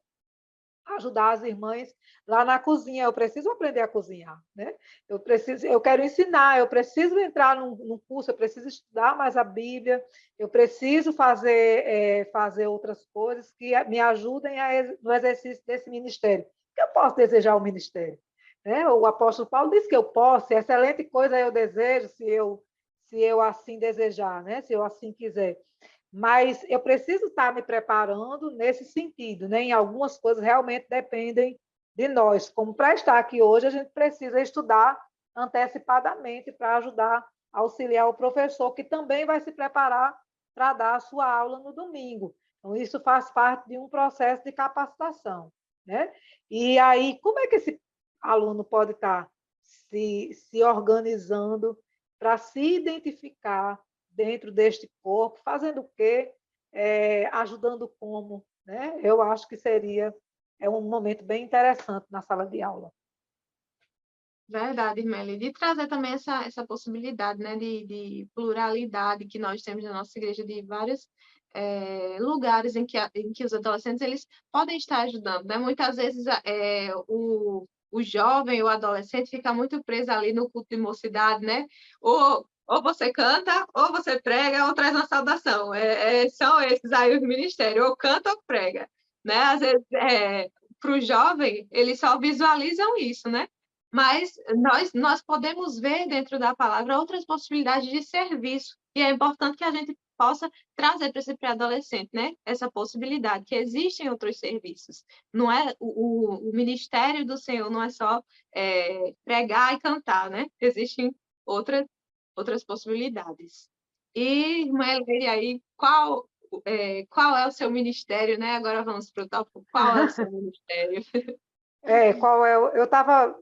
ajudar as irmãs lá na cozinha, eu preciso aprender a cozinhar, né? Eu quero ensinar, eu preciso entrar num curso, eu preciso estudar mais a Bíblia, eu preciso fazer outras coisas que me ajudem no exercício desse ministério. O que eu posso desejar ao ministério? Né? O apóstolo Paulo diz que eu posso, excelente coisa eu desejo, se eu assim desejar, né? Se eu assim quiser. Mas eu preciso estar me preparando nesse sentido, né? Em algumas coisas realmente dependem de nós. Como para estar aqui hoje, a gente precisa estudar antecipadamente para ajudar, auxiliar o professor, que também vai se preparar para dar a sua aula no domingo. Então, isso faz parte de um processo de capacitação, né? E aí, como é que esse aluno pode estar se organizando para se identificar dentro deste corpo, fazendo o quê? Ajudando como? Né? Eu acho que seria um momento bem interessante na sala de aula. Verdade, Irmeli. De trazer também essa possibilidade, né, de pluralidade que nós temos na nossa igreja, de vários lugares em que os adolescentes eles podem estar ajudando, né? Muitas vezes o jovem, o adolescente fica muito preso ali no culto de mocidade, né? Ou você canta, ou você prega, ou traz uma saudação. São esses aí os ministérios, ou canta ou prega, né? Às vezes, para o jovem, eles só visualizam isso, né? Mas nós podemos ver dentro da palavra outras possibilidades de serviço, e é importante que a gente possa trazer para esse pré-adolescente, né? Essa possibilidade, que existem outros serviços. Não é o ministério do Senhor não é só pregar e cantar, né? Existem outras possibilidades. E, irmã Eleire, aí, qual é o seu ministério, né? Agora vamos para o tópico, qual é o seu ministério? Qual é? Eu estava,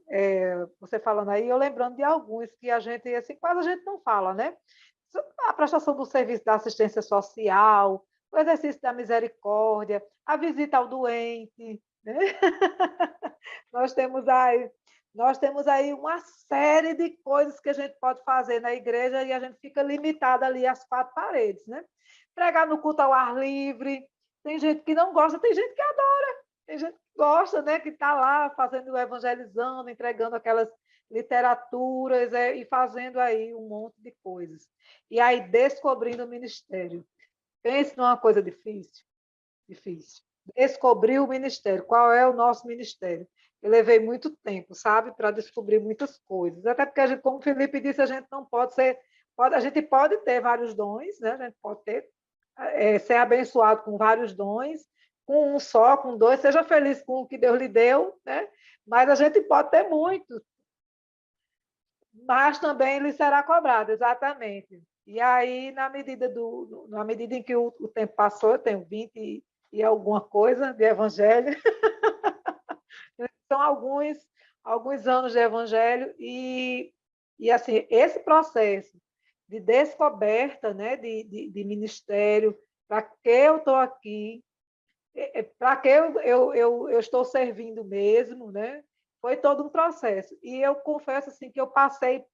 você falando aí, eu lembrando de alguns que a gente, assim, quase a gente não fala, né? A prestação do serviço da assistência social, o exercício da misericórdia, a visita ao doente, né? Nós temos aí, nós temos aí uma série de coisas que a gente pode fazer na igreja e a gente fica limitado ali às quatro paredes, né? Pregar no culto ao ar livre, tem gente que não gosta, tem gente que adora, tem gente que gosta, né? Que está lá fazendo, evangelizando, entregando aquelas literaturas e fazendo aí um monte de coisas. E aí descobrindo o ministério. Pense numa coisa difícil, difícil. Descobrir o ministério. Qual é o nosso ministério? Eu levei muito tempo, sabe, para descobrir muitas coisas. Até porque a gente, como o Felipe disse, a gente não pode ser, a gente pode ter vários dons, né? A gente pode ter, ser abençoado com vários dons, com um só, com dois, seja feliz com o que Deus lhe deu, né? Mas a gente pode ter muitos, mas também lhe será cobrado, exatamente. E aí, na medida em que o tempo passou, eu tenho 20 e alguma coisa de evangelho, são alguns anos de evangelho, e assim, esse processo de descoberta, né, de ministério, para que eu estou aqui, para que eu estou servindo mesmo, né? Foi todo um processo. E eu confesso assim, que eu passei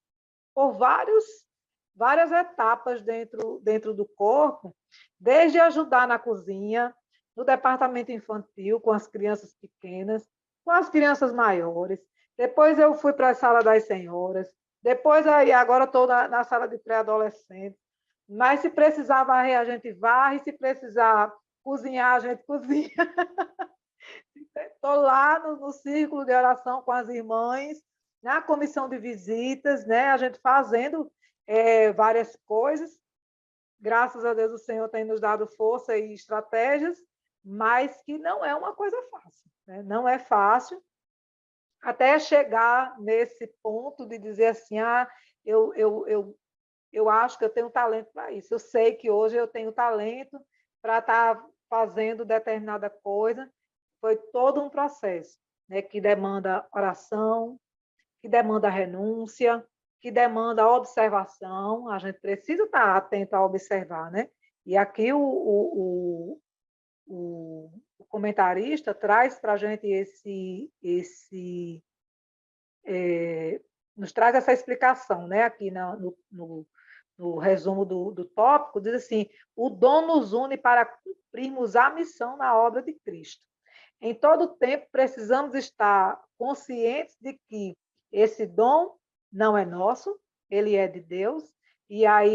por várias etapas dentro do corpo, desde ajudar na cozinha, no departamento infantil, com as crianças pequenas, com as crianças maiores. Depois eu fui para a sala das senhoras. Depois, aí, agora estou na sala de pré-adolescentes. Mas se precisar varrer, a gente varre. Se precisar cozinhar, a gente cozinha. Estou lá no círculo de oração com as irmãs, na comissão de visitas, né? A gente fazendo várias coisas. Graças a Deus o Senhor tem nos dado força e estratégias, mas que não é uma coisa fácil, né? Não é fácil até chegar nesse ponto de dizer assim, eu acho que eu tenho talento para isso. Eu sei que hoje eu tenho talento para estar fazendo determinada coisa. Foi todo um processo, né, que demanda oração, que demanda renúncia, que demanda observação. A gente precisa estar atento a observar, né? E aqui o comentarista traz para a gente nos traz essa explicação, né? Aqui no resumo do tópico, diz assim: o dom nos une para cumprirmos a missão na obra de Cristo. Em todo tempo, precisamos estar conscientes de que esse dom não é nosso, ele é de Deus, e aí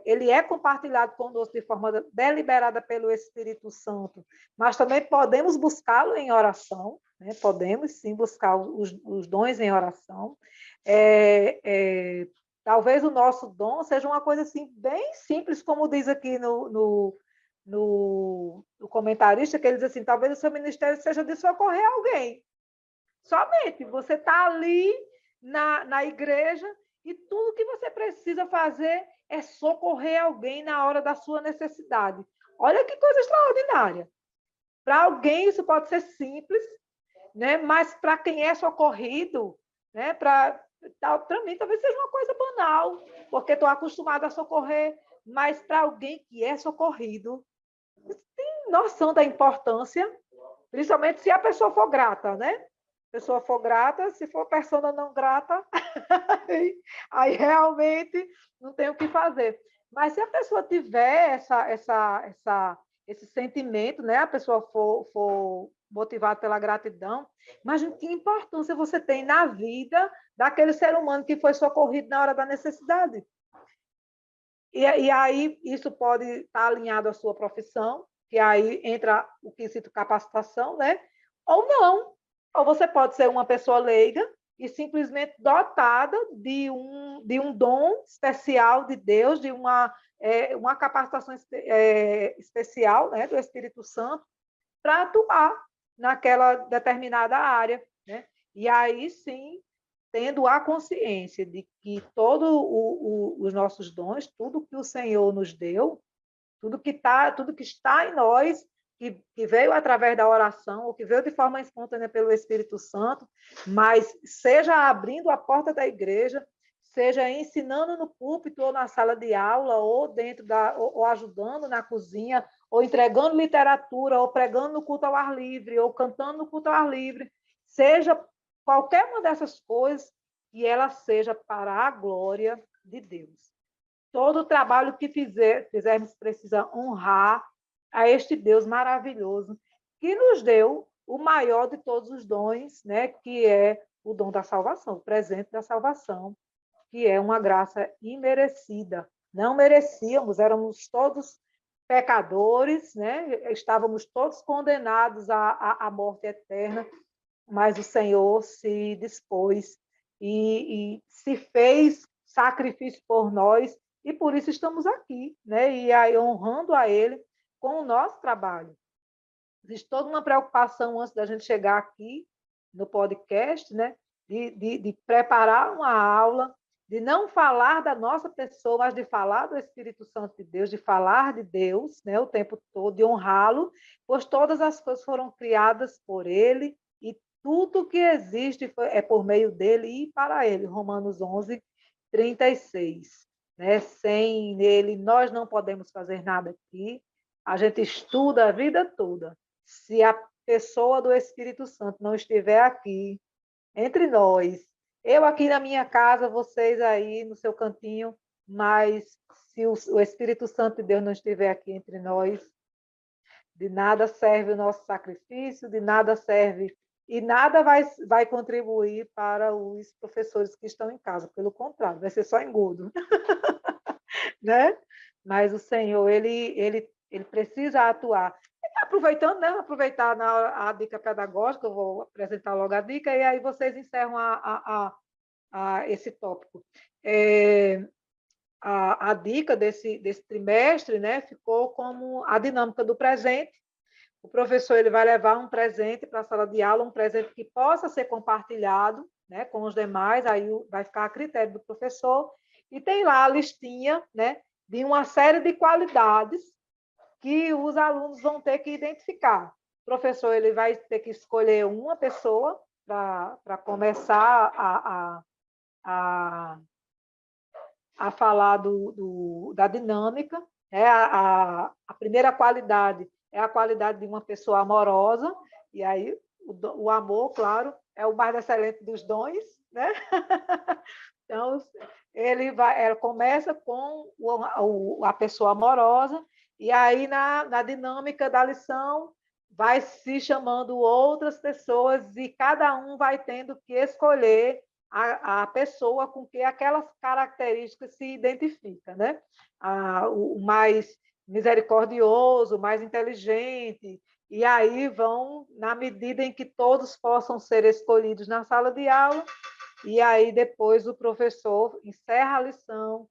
ele é compartilhado conosco de forma deliberada pelo Espírito Santo, mas também podemos buscá-lo em oração, né? Podemos sim buscar os dons em oração. Talvez o nosso dom seja uma coisa assim, bem simples, como diz aqui no comentarista, que ele diz assim, talvez o seu ministério seja de socorrer alguém. Somente, você está ali na igreja e tudo que você precisa fazer é socorrer alguém na hora da sua necessidade. Olha que coisa extraordinária. Para alguém isso pode ser simples, né? Mas para quem é socorrido, né? Para mim talvez seja uma coisa banal, porque estou acostumada a socorrer, mas para alguém que é socorrido, tem noção da importância, principalmente se a pessoa for grata, né? pessoa for grata, se for persona não grata, aí realmente não tem o que fazer. Mas se a pessoa tiver esse sentimento, né? A pessoa for motivada pela gratidão, imagina que importância você tem na vida daquele ser humano que foi socorrido na hora da necessidade. E aí isso pode estar alinhado à sua profissão, que aí entra o quesito capacitação, né? Ou não. Ou você pode ser uma pessoa leiga e simplesmente dotada de um dom especial de Deus, de uma capacitação especial, né, do Espírito Santo, para atuar naquela determinada área, né? E aí sim, tendo a consciência de que todos os nossos dons, tudo que o Senhor nos deu, tudo que está em nós, que veio através da oração, ou que veio de forma espontânea pelo Espírito Santo, mas seja abrindo a porta da igreja, seja ensinando no púlpito ou na sala de aula, ou ou ajudando na cozinha, ou entregando literatura, ou pregando no culto ao ar livre, ou cantando no culto ao ar livre, seja qualquer uma dessas coisas, que ela seja para a glória de Deus. Todo o trabalho que fizermos precisa honrar a este Deus maravilhoso, que nos deu o maior de todos os dons, né? Que é o dom da salvação, o presente da salvação, que é uma graça imerecida. Não merecíamos, éramos todos pecadores, né? Estávamos todos condenados à morte eterna, mas o Senhor se dispôs e se fez sacrifício por nós, e por isso estamos aqui, né? E aí honrando a Ele com o nosso trabalho. Existe toda uma preocupação antes da gente chegar aqui no podcast, né? De preparar uma aula, de não falar da nossa pessoa, mas de falar do Espírito Santo de Deus, de falar de Deus, né? O tempo todo, de honrá-lo, pois todas as coisas foram criadas por Ele, e tudo que existe é por meio dele e para ele. Romanos 11, 36. Né? Sem ele, nós não podemos fazer nada aqui. A gente estuda a vida toda. Se a pessoa do Espírito Santo não estiver aqui, entre nós, eu aqui na minha casa, vocês aí no seu cantinho, mas se o Espírito Santo de Deus não estiver aqui entre nós, de nada serve o nosso sacrifício, de nada serve, e nada vai contribuir para os professores que estão em casa. Pelo contrário, vai ser só engodo. Né? Mas o Senhor, ele precisa atuar. Aproveitando, né? Aproveitar a dica pedagógica, eu vou apresentar logo a dica, e aí vocês encerram esse tópico. A dica desse trimestre, né, ficou como a dinâmica do presente. O professor ele vai levar um presente para a sala de aula, um presente que possa ser compartilhado, né, com os demais, aí vai ficar a critério do professor, e tem lá a listinha, né, de uma série de qualidades que os alunos vão ter que identificar. O professor ele vai ter que escolher uma pessoa para começar a falar da dinâmica. Né? A primeira qualidade é a qualidade de uma pessoa amorosa, e aí o amor, claro, é o mais excelente dos dons, né? Então, ela começa com a pessoa amorosa, e aí na dinâmica da lição vai se chamando outras pessoas, e cada um vai tendo que escolher a pessoa com que aquelas características se identifica, né? O mais misericordioso, o mais inteligente, e aí vão, na medida em que todos possam ser escolhidos na sala de aula, e aí depois o professor encerra a lição,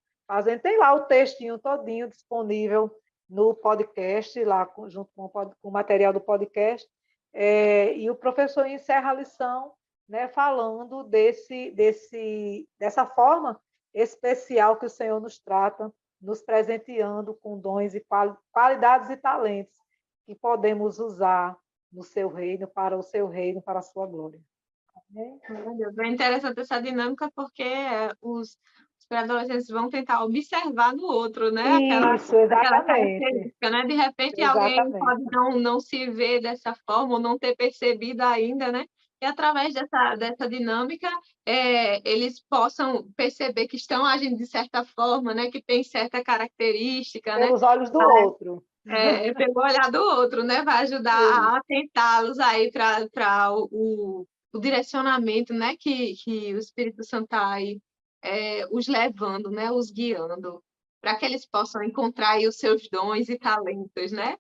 tem lá o textinho todinho disponível no podcast, lá junto com o material do podcast, e o professor encerra a lição, né, falando dessa forma especial que o Senhor nos trata, nos presenteando com dons e qualidades e talentos que podemos usar no seu reino, para o seu reino, para a sua glória. É interessante essa dinâmica, porque os pré-adolescentes vão tentar observar no outro, né? Isso, exatamente. Aquela característica, né? De repente, exatamente, alguém pode não se ver dessa forma, ou não ter percebido ainda, né? e através dessa dinâmica, eles possam perceber que estão agindo de certa forma, né? Que tem certa característica, né? Pelos olhos do outro. Pelo olhar do outro, né? Vai ajudar Sim. a atentá-los aí para o direcionamento, né? Que o Espírito Santo está aí os levando, né? Os guiando, para que eles possam encontrar aí os seus dons e talentos, né?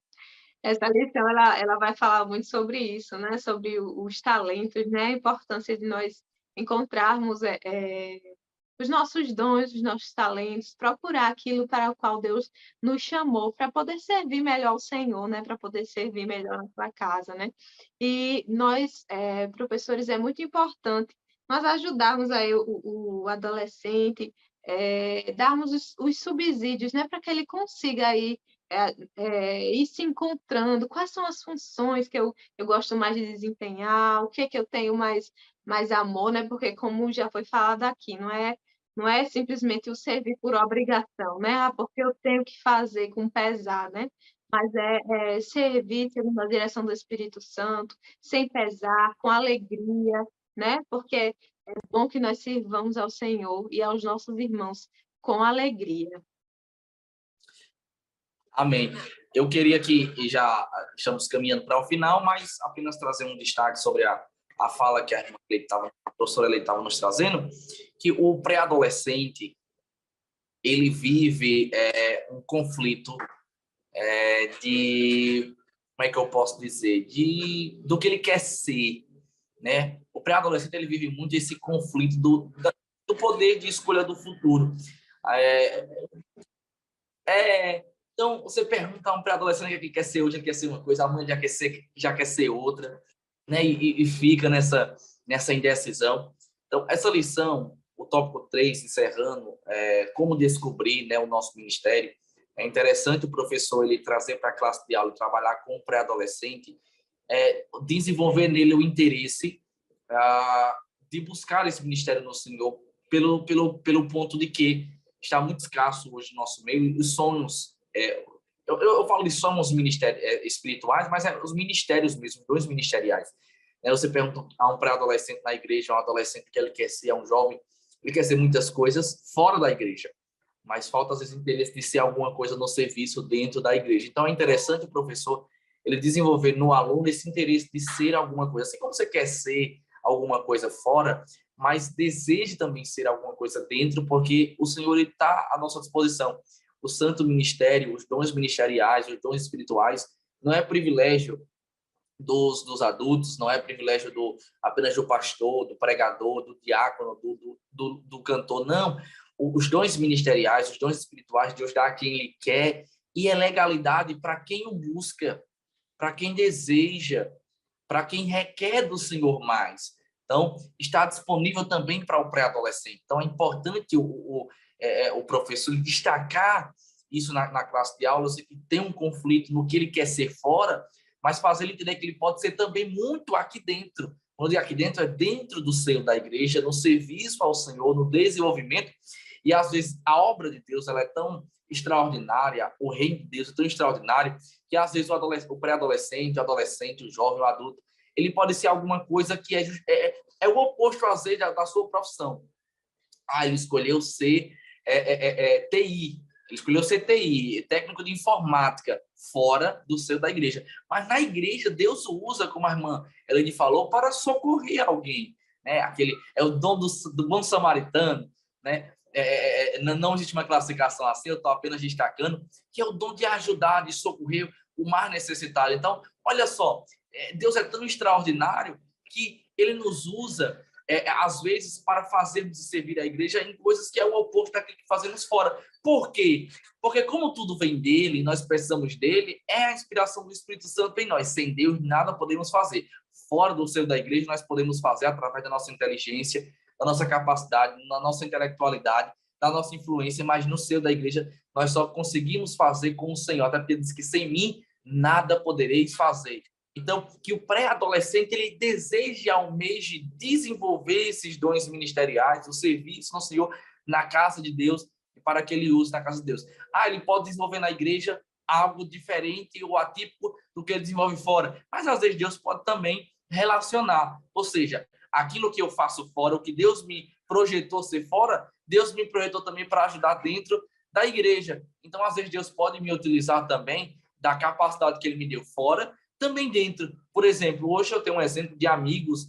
Essa lição ela vai falar muito sobre isso, né? Sobre os talentos, né? A importância de nós encontrarmos os nossos dons, os nossos talentos, procurar aquilo para o qual Deus nos chamou para poder servir melhor o Senhor, né? Para poder servir melhor na sua casa, né? E nós, professores, é muito importante nós ajudarmos aí o adolescente, darmos os subsídios, né? Para que ele consiga aí ir se encontrando, quais são as funções que eu gosto mais de desempenhar, o que eu tenho mais amor, né? Porque como já foi falado aqui, não é simplesmente o servir por obrigação, né? Porque eu tenho que fazer com pesar, né? Mas servir segundo a direção do Espírito Santo, sem pesar, com alegria, né? Porque é bom que nós sirvamos ao Senhor e aos nossos irmãos com alegria. Amém. Eu queria que, e já estamos caminhando para o final, mas apenas trazer um destaque sobre a fala que a professora Leite estava nos trazendo, que o pré-adolescente, ele vive um conflito como é que eu posso dizer, do que ele quer ser, né? O pré-adolescente, ele vive muito esse conflito do poder de escolha do futuro. Então, você pergunta a um pré-adolescente o que quer ser hoje, ele quer ser uma coisa, amanhã já quer ser outra, né? E fica nessa indecisão. Então, essa lição, o tópico 3, encerrando, como descobrir, né, o nosso ministério, é interessante o professor ele trazer para a classe de aula, trabalhar com o pré-adolescente, desenvolver nele o interesse de buscar esse ministério no Senhor, pelo ponto de que está muito escasso hoje no nosso meio, os sonhos, eu falo de sonhos espirituais, mas os ministérios mesmo, dons ministeriais. Você pergunta a um pré-adolescente na igreja, um adolescente que ele quer ser, um jovem, ele quer ser muitas coisas fora da igreja, mas falta às vezes interesse de ser alguma coisa no serviço dentro da igreja. Então é interessante o professor ele desenvolver no aluno esse interesse de ser alguma coisa, assim como você quer ser alguma coisa fora, mas deseje também ser alguma coisa dentro, porque o Senhor está à nossa disposição. O santo ministério, os dons ministeriais, os dons espirituais, não é privilégio dos adultos, não é privilégio apenas do pastor, do pregador, do diácono, do cantor, não. Os dons ministeriais, os dons espirituais, Deus dá a quem Ele quer, e é legalidade para quem o busca, para quem deseja, para quem requer do Senhor mais. Então, está disponível também para o pré-adolescente. Então, é importante o professor destacar isso na classe de aulas, e ter um conflito no que ele quer ser fora, mas fazer ele entender que ele pode ser também muito aqui dentro. Quando aqui dentro é dentro do seio da igreja, no serviço ao Senhor, no desenvolvimento. E, às vezes, a obra de Deus ela é tão extraordinária, o reino de Deus é tão extraordinário, que, às vezes, o pré-adolescente, o adolescente, o jovem, o adulto, ele pode ser alguma coisa que é o oposto, às vezes, da sua profissão. Ele escolheu ser TI, ele escolheu ser TI, técnico de informática, fora do seio da igreja. Mas na igreja, Deus o usa, como a irmã Elaine falou, para socorrer alguém. Né? É o dom do bom samaritano. Né? Não existe uma classificação assim, eu estou apenas destacando, que é o dom de ajudar, de socorrer o mais necessitado. Então, olha só, Deus é tão extraordinário que ele nos usa às vezes, para fazermos e servir a igreja em coisas que é o oposto daquilo que fazemos fora. Por quê? Porque como tudo vem dele, nós precisamos dele, é a inspiração do Espírito Santo em nós. Sem Deus, nada podemos fazer. Fora do seio da igreja, nós podemos fazer através da nossa inteligência, da nossa capacidade, da nossa intelectualidade, da nossa influência, mas no seio da igreja, nós só conseguimos fazer com o Senhor. Até porque ele diz que sem mim, nada podereis fazer. Então, que o pré-adolescente ele deseje, almeje desenvolver esses dons ministeriais, o serviço no Senhor, na casa de Deus, para que ele use na casa de Deus. Ele pode desenvolver na igreja algo diferente ou atípico do que ele desenvolve fora, mas às vezes Deus pode também relacionar. Ou seja, aquilo que eu faço fora, o que Deus me projetou ser fora, Deus me projetou também para ajudar dentro da igreja. Então, às vezes, Deus pode me utilizar também da capacidade que ele me deu fora, também dentro. Por exemplo, hoje eu tenho um exemplo de amigos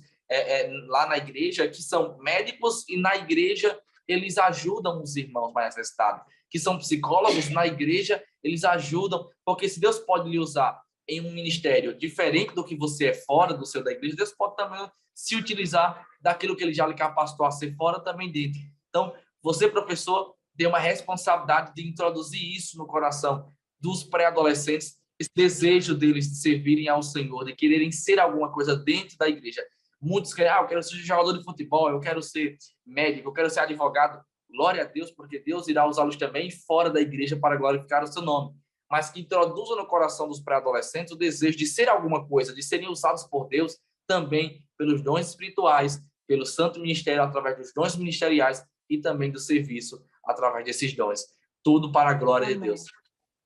lá na igreja que são médicos e na igreja eles ajudam os irmãos mais necessitados, que são psicólogos na igreja, eles ajudam, porque se Deus pode lhe usar em um ministério diferente do que você é fora do seu da igreja, Deus pode também se utilizar daquilo que ele já lhe capacitou a ser fora também dentro. Então, você, professor, tem uma responsabilidade de introduzir isso no coração dos pré-adolescentes, esse desejo deles de servirem ao Senhor, de quererem ser alguma coisa dentro da igreja. Muitos querem, eu quero ser jogador de futebol, eu quero ser médico, eu quero ser advogado. Glória a Deus, porque Deus irá usá-los também fora da igreja para glorificar o seu nome. Mas que introduzam no coração dos pré-adolescentes o desejo de ser alguma coisa, de serem usados por Deus também pelos dons espirituais, pelo santo ministério através dos dons ministeriais e também do serviço através desses dons. Tudo para a glória de Deus.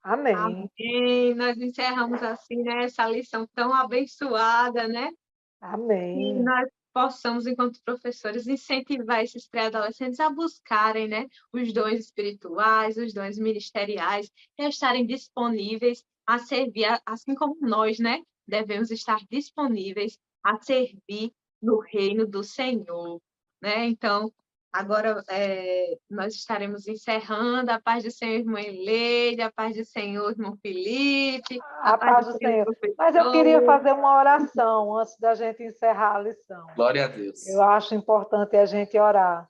Amém. Amém. Nós encerramos assim, né, essa lição tão abençoada, né? Amém. E nós possamos, enquanto professores, incentivar esses pré-adolescentes a buscarem, né, os dons espirituais, os dons ministeriais, e a estarem disponíveis a servir, assim como nós, né, devemos estar disponíveis a servir no reino do Senhor, né? Então, agora nós estaremos encerrando. A paz do Senhor, irmã Eleide, a paz do Senhor, irmão Felipe, A paz do Senhor. Mas eu queria fazer uma oração antes da gente encerrar a lição. Glória a Deus. Eu acho importante a gente orar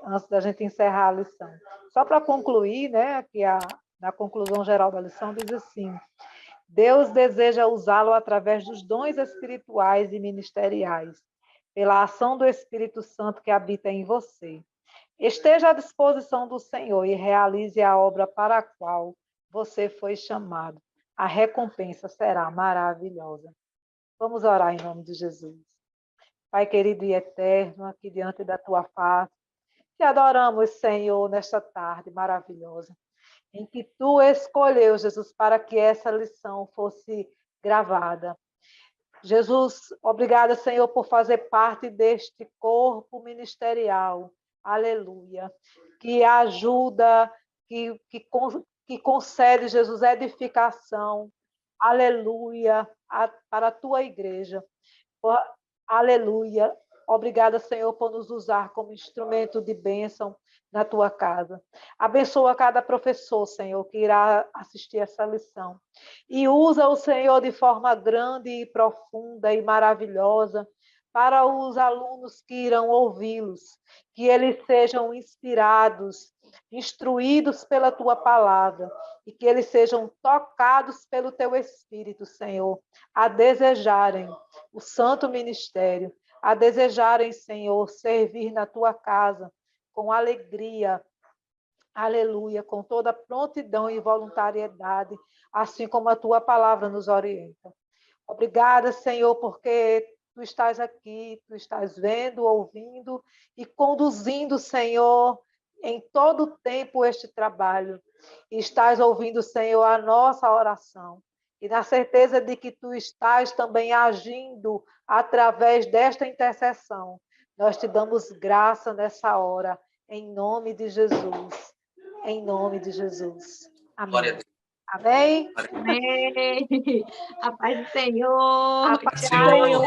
antes da gente encerrar a lição. Só para concluir, né, aqui na conclusão geral da lição, diz assim: Deus deseja usá-lo através dos dons espirituais e ministeriais, pela ação do Espírito Santo que habita em você. Esteja à disposição do Senhor e realize a obra para a qual você foi chamado. A recompensa será maravilhosa. Vamos orar em nome de Jesus. Pai querido e eterno, aqui diante da tua face, te adoramos, Senhor, nesta tarde maravilhosa, em que tu escolheu, Jesus, para que essa lição fosse gravada. Jesus, obrigada, Senhor, por fazer parte deste corpo ministerial. Aleluia. Que ajuda, que concede, Jesus, edificação. Aleluia. Para a tua igreja. Aleluia. Obrigada, Senhor, por nos usar como instrumento de bênção na tua casa. Abençoa cada professor, Senhor, que irá assistir essa lição. E usa o Senhor de forma grande e profunda e maravilhosa para os alunos que irão ouvi-los, que eles sejam inspirados, instruídos pela tua palavra e que eles sejam tocados pelo teu Espírito, Senhor, a desejarem o santo ministério, a desejarem, Senhor, servir na tua casa com alegria, aleluia, com toda prontidão e voluntariedade, assim como a tua palavra nos orienta. Obrigada, Senhor, porque tu estás aqui, tu estás vendo, ouvindo e conduzindo, Senhor, em todo o tempo este trabalho. E estás ouvindo, Senhor, a nossa oração. E na certeza de que tu estás também agindo através desta intercessão. Nós te damos graça nessa hora, em nome de Jesus. Em nome de Jesus. Amém. Amém? Amém. A paz do Senhor. A paz do Senhor.